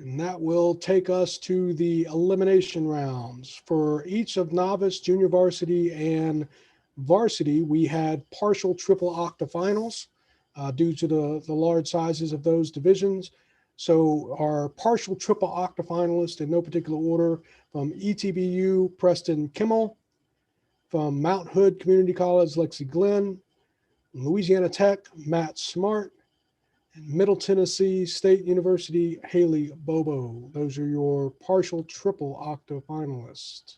And that will take us to the elimination rounds. For each of Novice, Junior Varsity, and Varsity, we had partial triple octafinals due to the large sizes of those divisions. So our partial triple octafinalists in no particular order: from ETBU, Preston Kimmel; from Mount Hood Community College, Lexi Glenn; Louisiana Tech, Matt Smart; and Middle Tennessee State University, Haley Bobo. Those are your partial triple octafinalists.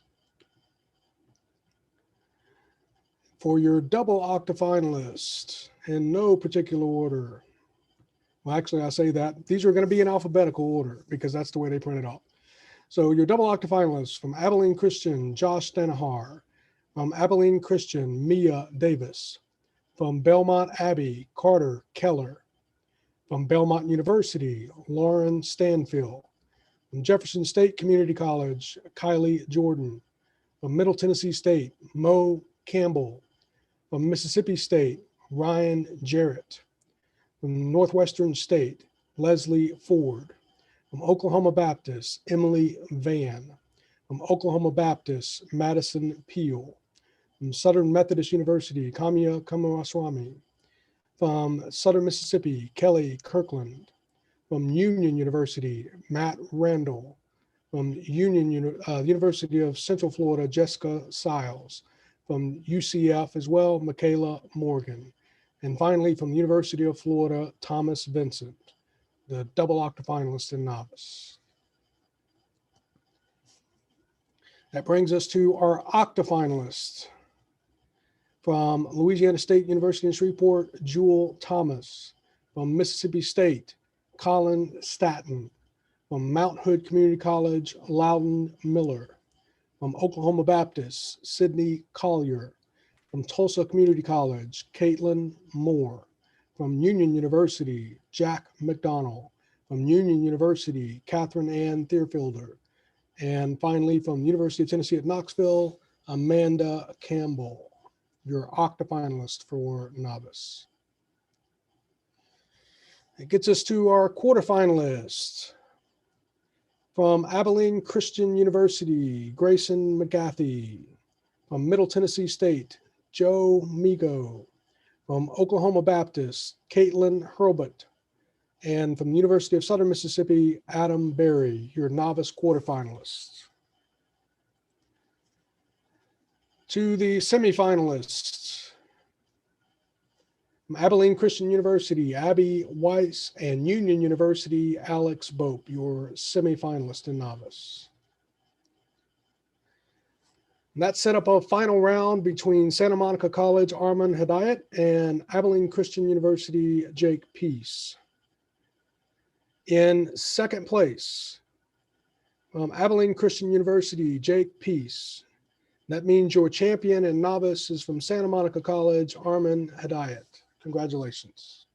For your double octafinalists, in no particular order. Well, actually, I say that. These are going to be in alphabetical order because that's the way they print it off. So your double octafinalists: from Abilene Christian, Josh Stanahar; from Abilene Christian, Mia Davis; from Belmont Abbey, Carter Keller; from Belmont University, Lauren Stanfield; from Jefferson State Community College, Kylie Jordan; from Middle Tennessee State, Mo Campbell; from Mississippi State, Ryan Jarrett; from Northwestern State, Leslie Ford; from Oklahoma Baptist, Emily Van; From Oklahoma Baptist, Madison Peel. From Southern Methodist University, Kamya Kumaraswamy. From Southern Mississippi, Kelly Kirkland. From Union University, Matt Randall. From University of Central Florida, Jessica Siles. From UCF as well, Michaela Morgan. And finally, from the University of Florida, Thomas Vincent, the double octafinalist in novice. That brings us to our octafinalists. From Louisiana State University in Shreveport, Jewel Thomas. From Mississippi State, Colin Staton. From Mount Hood Community College, Loudon Miller. From Oklahoma Baptist, Sydney Collier. From Tulsa Community College, Caitlin Moore. From Union University, Jack McDonald. From Union University, Catherine Ann Thierfielder. And finally, from the University of Tennessee at Knoxville, Amanda Campbell, your octafinalist for novice. It gets us to our quarterfinalists. From Abilene Christian University, Grayson McGathy. From Middle Tennessee State, Joe Migo. From Oklahoma Baptist, Caitlin Hurlbut. And from the University of Southern Mississippi, Adam Berry, your novice quarterfinalists. To the semifinalists. From Abilene Christian University, Abby Weiss, and Union University, Alex Bope, your semifinalist in novice. And that set up a final round between Santa Monica College, Arman Hedayat, and Abilene Christian University, Jake Peace. In second place, from Abilene Christian University, Jake Peace. That means your champion and novice is from Santa Monica College, Arman Hedayat. Congratulations.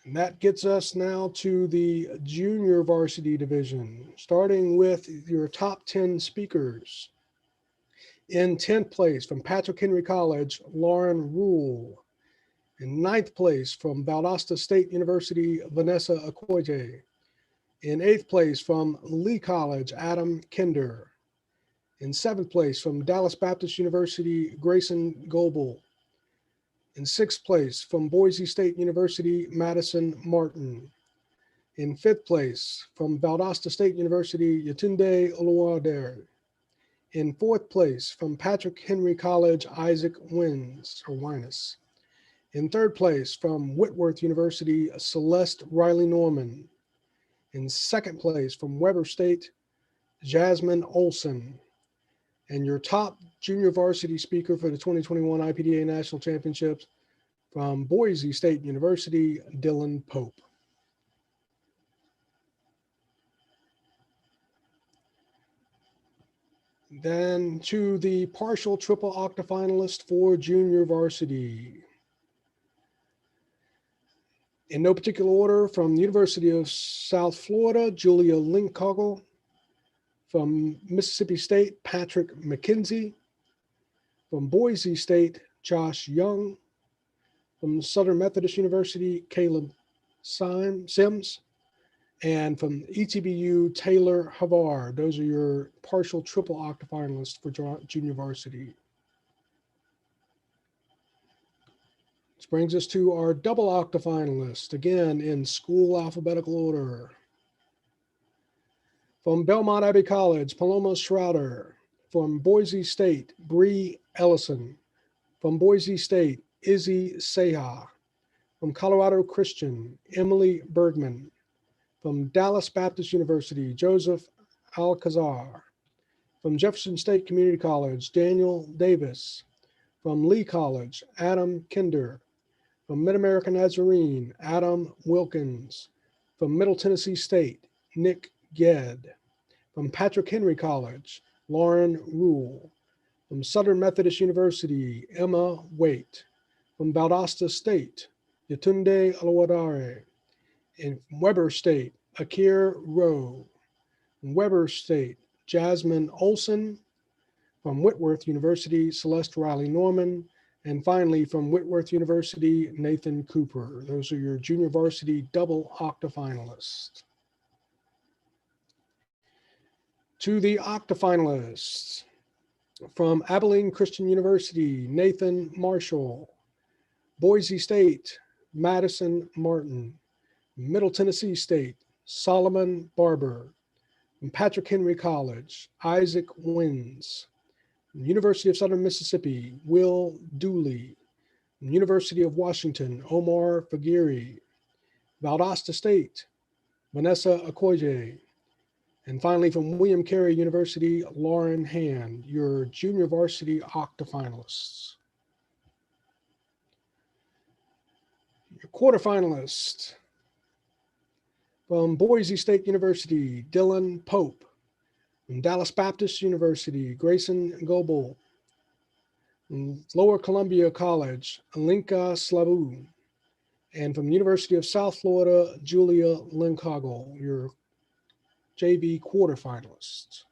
And that gets us now to the junior varsity division, starting with your top 10 speakers. In 10th place from Patrick Henry College, Lauren Rule. In 9th place from Valdosta State University, Vanessa Okoye. In 8th place from Lee College, Adam Kinder. In 7th place from Dallas Baptist University, Grayson Goebel. In 6th place from Boise State University, Madison Martin. In 5th place from Valdosta State University, Yetunde Oluwadere. In 4th place from Patrick Henry College, Isaac Wines. In 3rd place from Whitworth University, Celeste Riley Norman. In 2nd place from Weber State, Jasmine Olson. And your top junior varsity speaker for the 2021 IPDA National Championships from Boise State University, Dylan Pope. Then to the partial triple octafinalist for junior varsity. In no particular order, from the University of South Florida, Julia Linkogel. From Mississippi State, Patrick McKenzie. From Boise State, Josh Young. From Southern Methodist University, Caleb Sims. And from ETBU, Taylor Havard. Those are your partial triple octafinalists for junior varsity. This brings us to our double octafinalists, again in school alphabetical order. From Belmont Abbey College, Paloma Schroeder. From Boise State, Bree Ellison. From Boise State, Izzy Seha. From Colorado Christian, Emily Bergman. From Dallas Baptist University, Joseph Alcazar. From Jefferson State Community College, Daniel Davis. From Lee College, Adam Kinder. From Mid-American Nazarene, Adam Wilkins. From Middle Tennessee State, Nick Gedd. From Patrick Henry College, Lauren Rule. From Southern Methodist University, Emma Waite. From Valdosta State, Yetunde Oluwadare. And from Weber State, Akir Rowe. From Weber State, Jasmine Olson. From Whitworth University, Celeste Riley Norman. And finally, from Whitworth University, Nathan Cooper. Those are your junior varsity double octafinalists. To the octafinalists, from Abilene Christian University, Nathan Marshall. Boise State, Madison Martin. Middle Tennessee State, Solomon Barber. From Patrick Henry College, Isaac Wins. University of Southern Mississippi, Will Dooley. University of Washington, Omar Fagiri. Valdosta State, Vanessa Okoye. And finally, from William Carey University, Lauren Hand, your junior varsity octafinalists. Your quarterfinalists, from Boise State University, Dylan Pope. From Dallas Baptist University, Grayson Goebel. From Lower Columbia College, Alinka Slabu. And from University of South Florida, Julia Linkogel, your JV quarterfinalists.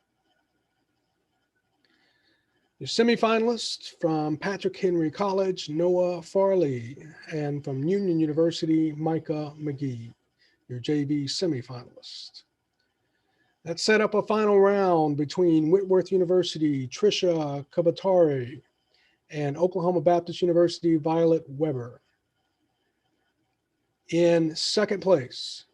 Your semifinalists, from Patrick Henry College, Noah Farley. And from Union University, Micah McGee, your JV semifinalists. That set up a final round between Whitworth University, Trisha Kabatare, and Oklahoma Baptist University, Violet Weber. In second place,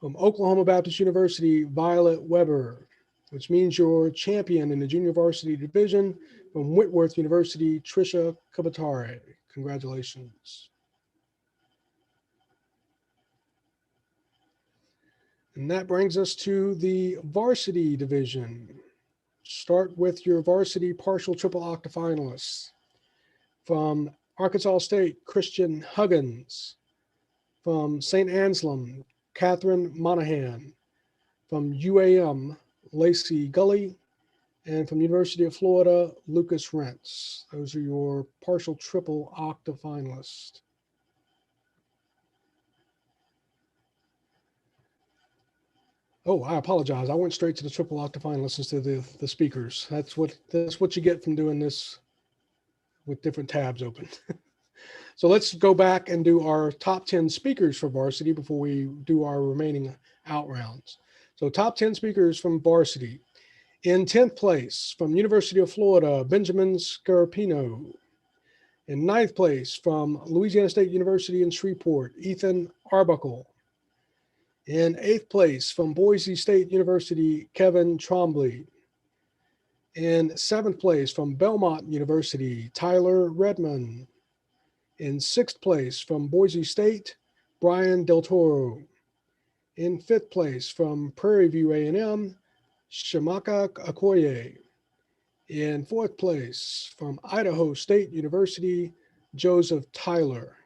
from Oklahoma Baptist University, Violet Weber, which means your champion in the junior varsity division. From Whitworth University, Trisha Kabatare. Congratulations. And that brings us to the varsity division. Start with your varsity partial triple octafinalists. From Arkansas State, Christian Huggins. From St. Anselm, Catherine Monahan. From UAM, Lacey Gully. And from University of Florida, Lucas Rentz. Those are your partial triple octafinalists. Oh, I apologize. I went straight to the triple octafinalists instead of the speakers. That's what you get from doing this with different tabs open. So let's go back and do our top 10 speakers for varsity before we do our remaining out rounds. So top 10 speakers from varsity. In 10th place, from University of Florida, Benjamin Scarpino. In 9th place, from Louisiana State University in Shreveport, Ethan Arbuckle. In 8th place, from Boise State University, Kevin Trombley. In 7th place, from Belmont University, Tyler Redmond. In 6th place, from Boise State, Brian Del Toro. In 5th place, from Prairie View A&M, Shamaka Okoye. In 4th place, from Idaho State University, Joseph Tyler.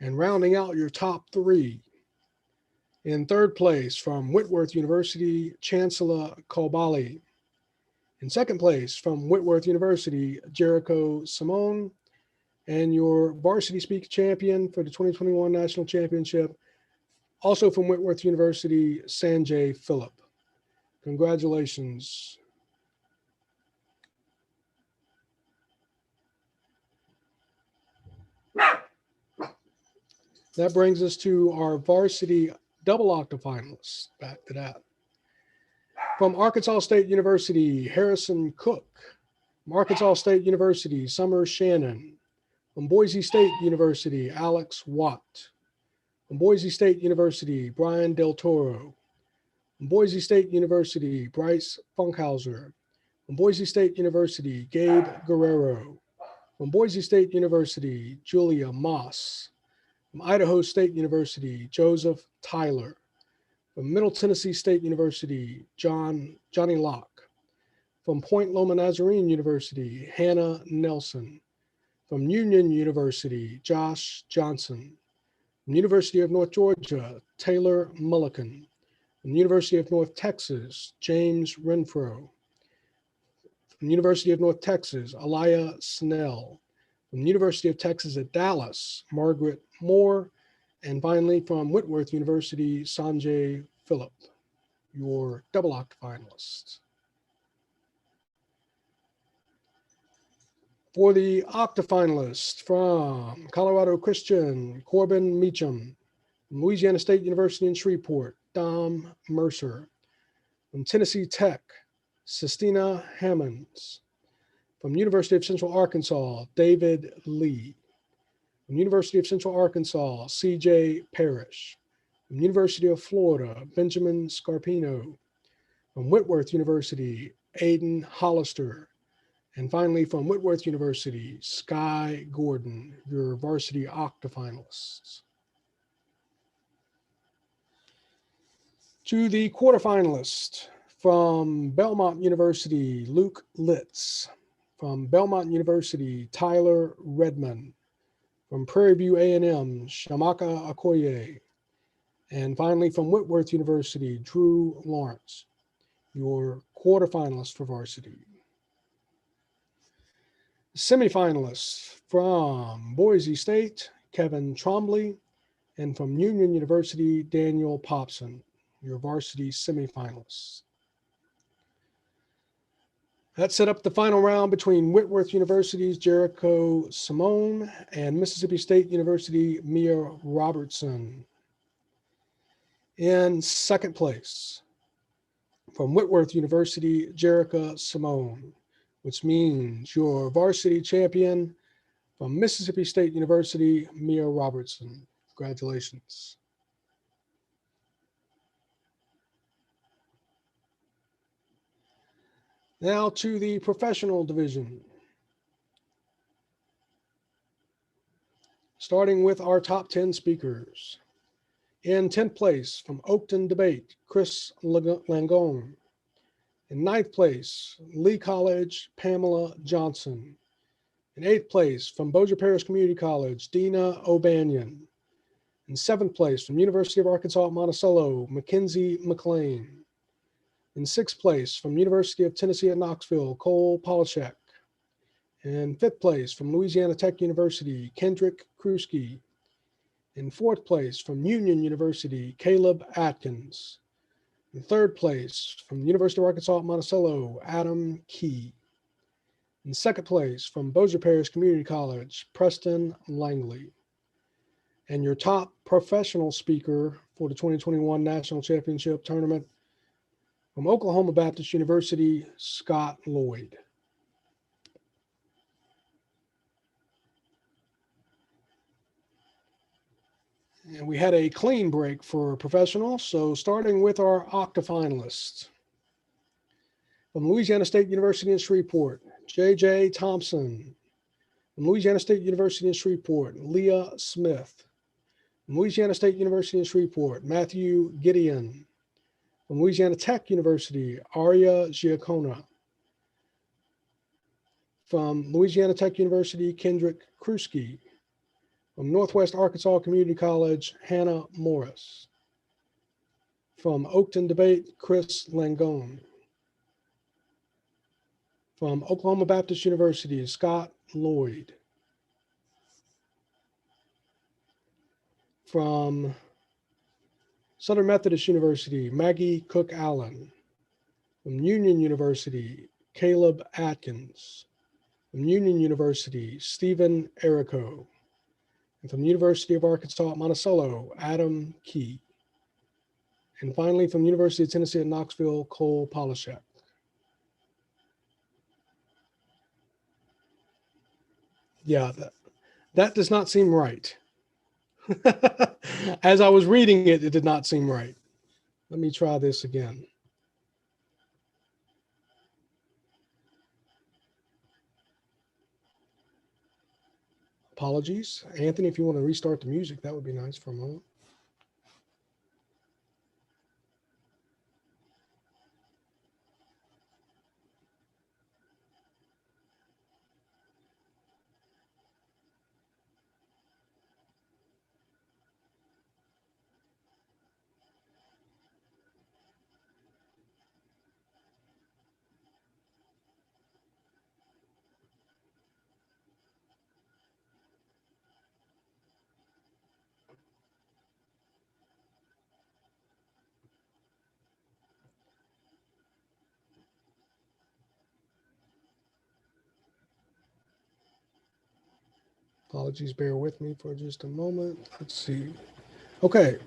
And rounding out your top 3, in 3rd place, from Whitworth University, Chancellor Kolbali. In 2nd place, from Whitworth University, Jericho Simone. And your varsity speak champion for the 2021 National Championship, also from Whitworth University, Sanjay Phillip. Congratulations. That brings us to our varsity double octafinalists. Back to that. From Arkansas State University, Harrison Cook. From Arkansas State University, Summer Shannon. From Boise State University, Alex Watt. From Boise State University, Brian Del Toro. From Boise State University, Bryce Funkhauser. From Boise State University, Gabe Guerrero. From Boise State University, Julia Moss. From Idaho State University, Joseph Tyler. From Middle Tennessee State University, Johnny Locke. From Point Loma Nazarene University, Hannah Nelson. From Union University, Josh Johnson. From University of North Georgia, Taylor Mulliken. From University of North Texas, James Renfro. From University of North Texas, Aliyah Snell. From University of Texas at Dallas, Margaret Moore. And finally, from Whitworth University, Sanjay Phillip, your double octafinalists. For the octafinalists from Colorado Christian, Corbin Meacham. From Louisiana State University in Shreveport, Dom Mercer. From Tennessee Tech, Sistina Hammonds. From University of Central Arkansas, David Lee. From University of Central Arkansas, CJ Parrish. From University of Florida, Benjamin Scarpino. From Whitworth University, Aiden Hollister. And finally, from Whitworth University, Sky Gordon, your varsity octafinalists. To the quarterfinalists, from Belmont University, Luke Litz. From Belmont University, Tyler Redmond. From Prairie View A&M, Shamaka Okoye. And finally, from Whitworth University, Drew Lawrence, your quarterfinalists for varsity. Semifinalists from Boise State, Kevin Trombley, and from Union University, Daniel Popson, your varsity semifinalists. That set up the final round between Whitworth University's Jericho Simone and Mississippi State University, Mia Robertson. In second place, from Whitworth University, Jericho Simone, which means your varsity champion from Mississippi State University, Mia Robertson. Congratulations. Now to the professional division. Starting with our top 10 speakers. In 10th place, from Oakton Debate, Chris Langone. In 9th place, Lee College, Pamela Johnson. In 8th place, from Bossier Parish Community College, Dina O'Banion. In 7th place, from University of Arkansas at Monticello, Mackenzie McLean. In 6th place, from University of Tennessee at Knoxville, Cole Polishek. In 5th place, from Louisiana Tech University, Kendrick Krusky. In 4th place, from Union University, Caleb Atkins. In 3rd place, from University of Arkansas at Monticello, Adam Key. In 2nd place, from Bossier Parish Community College, Preston Langley. And your top professional speaker for the 2021 National Championship Tournament, from Oklahoma Baptist University, Scott Lloyd. And we had a clean break for professionals. So starting with our octafinalists. From Louisiana State University in Shreveport, J.J. Thompson. From Louisiana State University in Shreveport, Leah Smith. From Louisiana State University in Shreveport, Matthew Gideon. From Louisiana Tech University, Aria Giacona. From Louisiana Tech University, Kendrick Krusky. From Northwest Arkansas Community College, Hannah Morris. From Oakton Debate, Chris Langone. From Oklahoma Baptist University, Scott Lloyd. From Southern Methodist University, Maggie Cook Allen. From Union University, Caleb Atkins. From Union University, Stephen Errico. And from the University of Arkansas at Monticello, Adam Key. And finally, from University of Tennessee at Knoxville, Cole Polishek. Yeah, that does not seem right. As I was reading it, it did not seem right. Let me try this again. Apologies. Anthony, if you want to restart the music, that would be nice for a moment. Apologies, bear with me for just a moment. Let's see. Okay.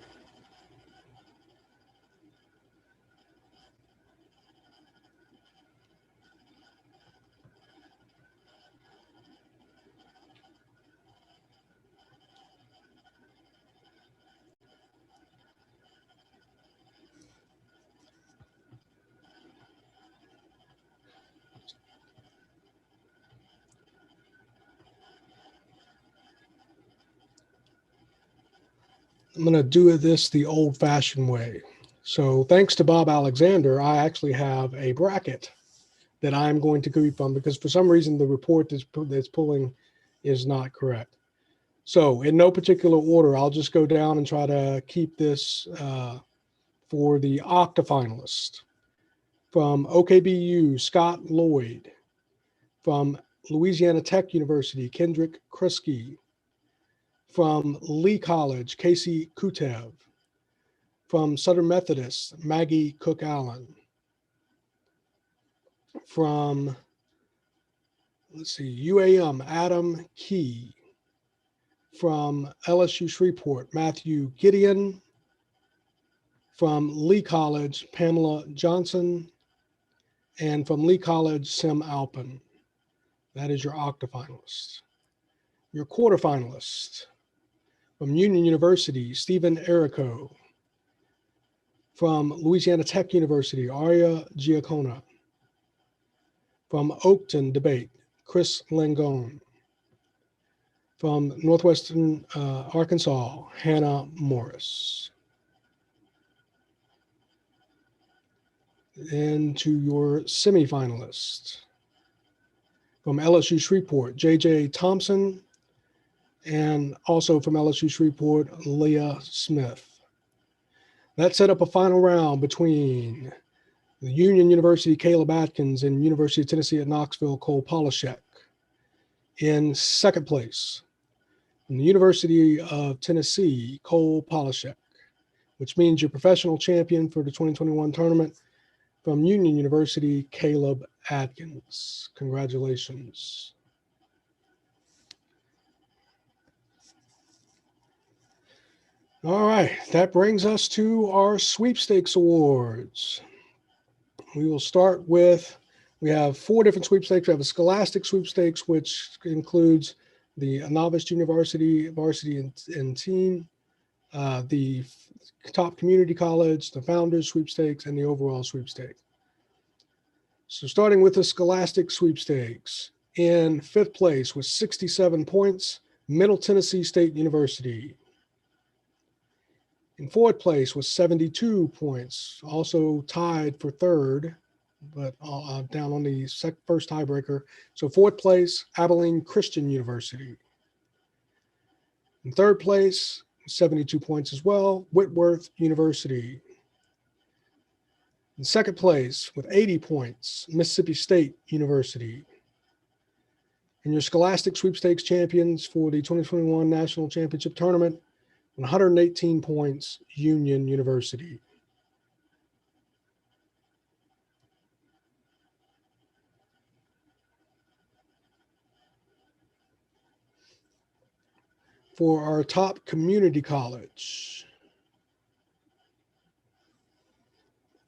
I'm going to do this the old fashioned way. So thanks to Bob Alexander, I actually have a bracket that I'm going to keep from because for some reason the report that's pulling is not correct. So in no particular order, I'll just go down and try to keep this for the octafinalist. From OKBU, Scott Lloyd. From Louisiana Tech University, Kendrick Krusky. From Lee College, Casey Kutev. From Southern Methodist, Maggie Cook Allen. From, let's see, UAM, Adam Key. From LSU Shreveport, Matthew Gideon. From Lee College, Pamela Johnson. And from Lee College, Sim Alpin. That is your octafinalist. Your quarterfinalist. From Union University, Stephen Errico. From Louisiana Tech University, Aria Giacona. From Oakton Debate, Chris Langone. From Northwestern Arkansas, Hannah Morris. And to your semifinalists. From LSU Shreveport, JJ Thompson. And also from LSU Shreveport, Leah Smith. That set up a final round between the Union University, Caleb Atkins, and University of Tennessee at Knoxville, Cole Polishek. In second place, from the University of Tennessee, Cole Polishek, which means your professional champion for the 2021 tournament. From Union University, Caleb Atkins. Congratulations. All right, that brings us to our sweepstakes awards. We will start with, we have 4 different sweepstakes. We have a scholastic sweepstakes, which includes the novice, junior varsity, and teen, the top community college, the founders sweepstakes, and the overall sweepstakes. So starting with the scholastic sweepstakes, in 5th place with 67 points, Middle Tennessee State University. In 4th place with 72 points, also tied for 3rd, but down on the first tiebreaker. So 4th place, Abilene Christian University. In 3rd place, 72 points as well, Whitworth University. In 2nd place with 80 points, Mississippi State University. And your scholastic sweepstakes champions for the 2021 National Championship Tournament, 118 points, Union University. For our top community college,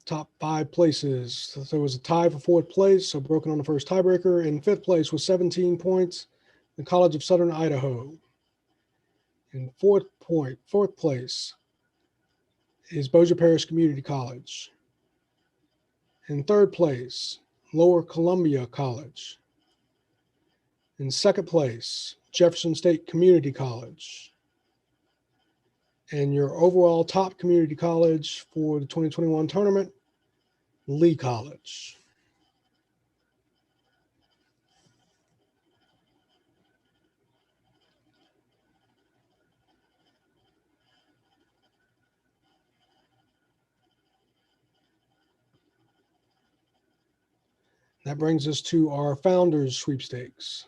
top 5 places. So there was a tie for 4th place, so broken on the first tiebreaker. In 5th place with 17 points, the College of Southern Idaho. In 4th place is Bossier Parish Community College. In 3rd place, Lower Columbia College. In 2nd place, Jefferson State Community College. And your overall top community college for the 2021 tournament, Lee College. That brings us to our founders sweepstakes.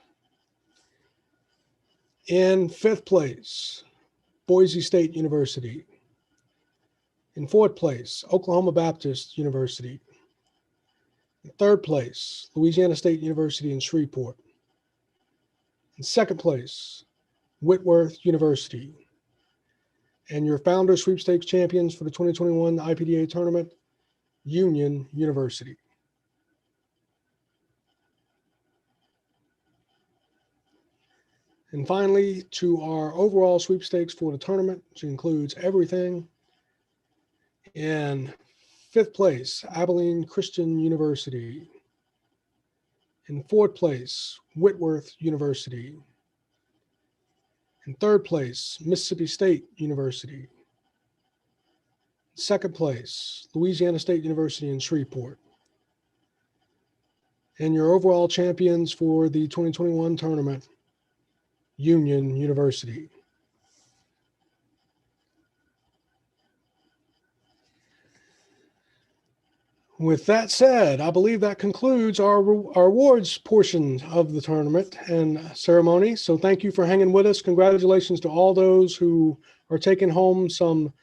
In 5th place, Boise State University. In 4th place, Oklahoma Baptist University. In 3rd place, Louisiana State University in Shreveport. In 2nd place, Whitworth University. And your founder sweepstakes champions for the 2021 IPDA tournament, Union University. And finally, to our overall sweepstakes for the tournament, which includes everything. In 5th place, Abilene Christian University. In 4th place, Whitworth University. In 3rd place, Mississippi State University. 2nd place, Louisiana State University in Shreveport. And your overall champions for the 2021 tournament, Union University. With that said, I believe that concludes our awards portion of the tournament and ceremony. So thank you for hanging with us. Congratulations to all those who are taking home some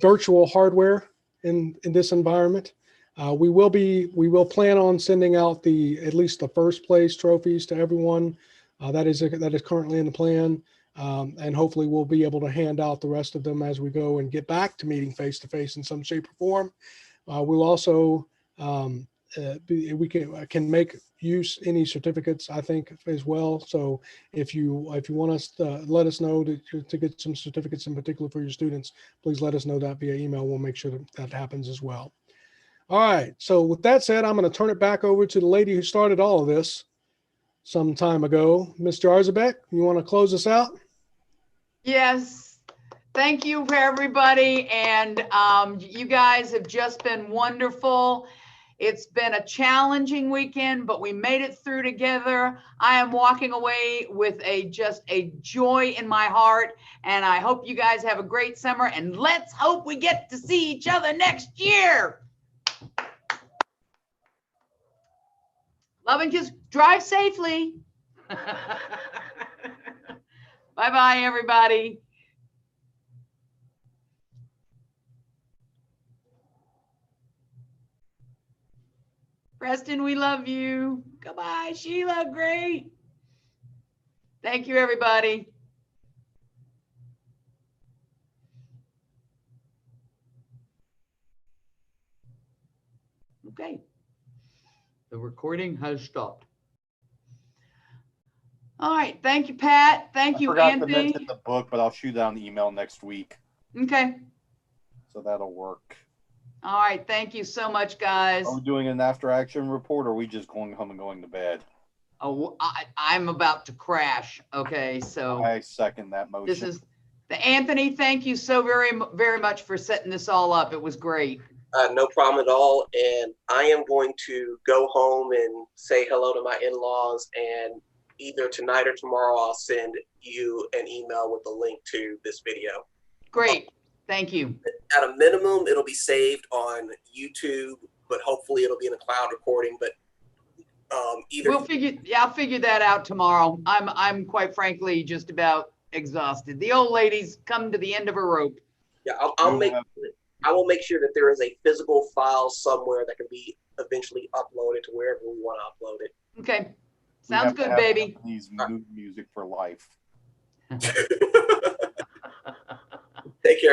virtual hardware in this environment. We will plan on sending out at least the first place trophies to everyone. That is currently in the plan. And hopefully we'll be able to hand out the rest of them as we go and get back to meeting face to face in some shape or form. We'll also we can make use any certificates, I think, as well. So if you want us to let us know to get some certificates in particular for your students, please let us know that via email. We'll make sure that happens as well. All right. So with that said, I'm going to turn it back over to the lady who started all of this some time ago. Mr. Arzabek, you want to close us out? Yes. Thank you, everybody. And you guys have just been wonderful. It's been a challenging weekend, but we made it through together. I am walking away with just a joy in my heart. And I hope you guys have a great summer. And let's hope we get to see each other next year. Love and kiss. Drive safely. Bye-bye, everybody. Preston, we love you. Goodbye, Sheila. Great. Thank you, everybody. Okay. The recording has stopped. All right. Thank you, Pat. Thank you, forgot Anthony. to mention the book, but I'll shoot that on the email next week. Okay. So that'll work. All right. Thank you so much, guys. Are we doing an after action report, or are we just going home and going to bed? Oh, I'm about to crash. Okay. So I second that motion. this is the Anthony. Thank you so very, very much for setting this all up. It was great. No problem at all. And I am going to go home and say hello to my in-laws, and either tonight or tomorrow, I'll send you an email with the link to this video. Great. Thank you. At a minimum, it'll be saved on YouTube, but hopefully it'll be in a cloud recording. But either I'll figure that out tomorrow. I'm quite frankly just about exhausted. The old lady's come to the end of her rope. Yeah, I will make sure that there is a physical file somewhere that can be eventually uploaded to wherever we want to upload it. Okay. Sounds good, baby. These music for life. Take care.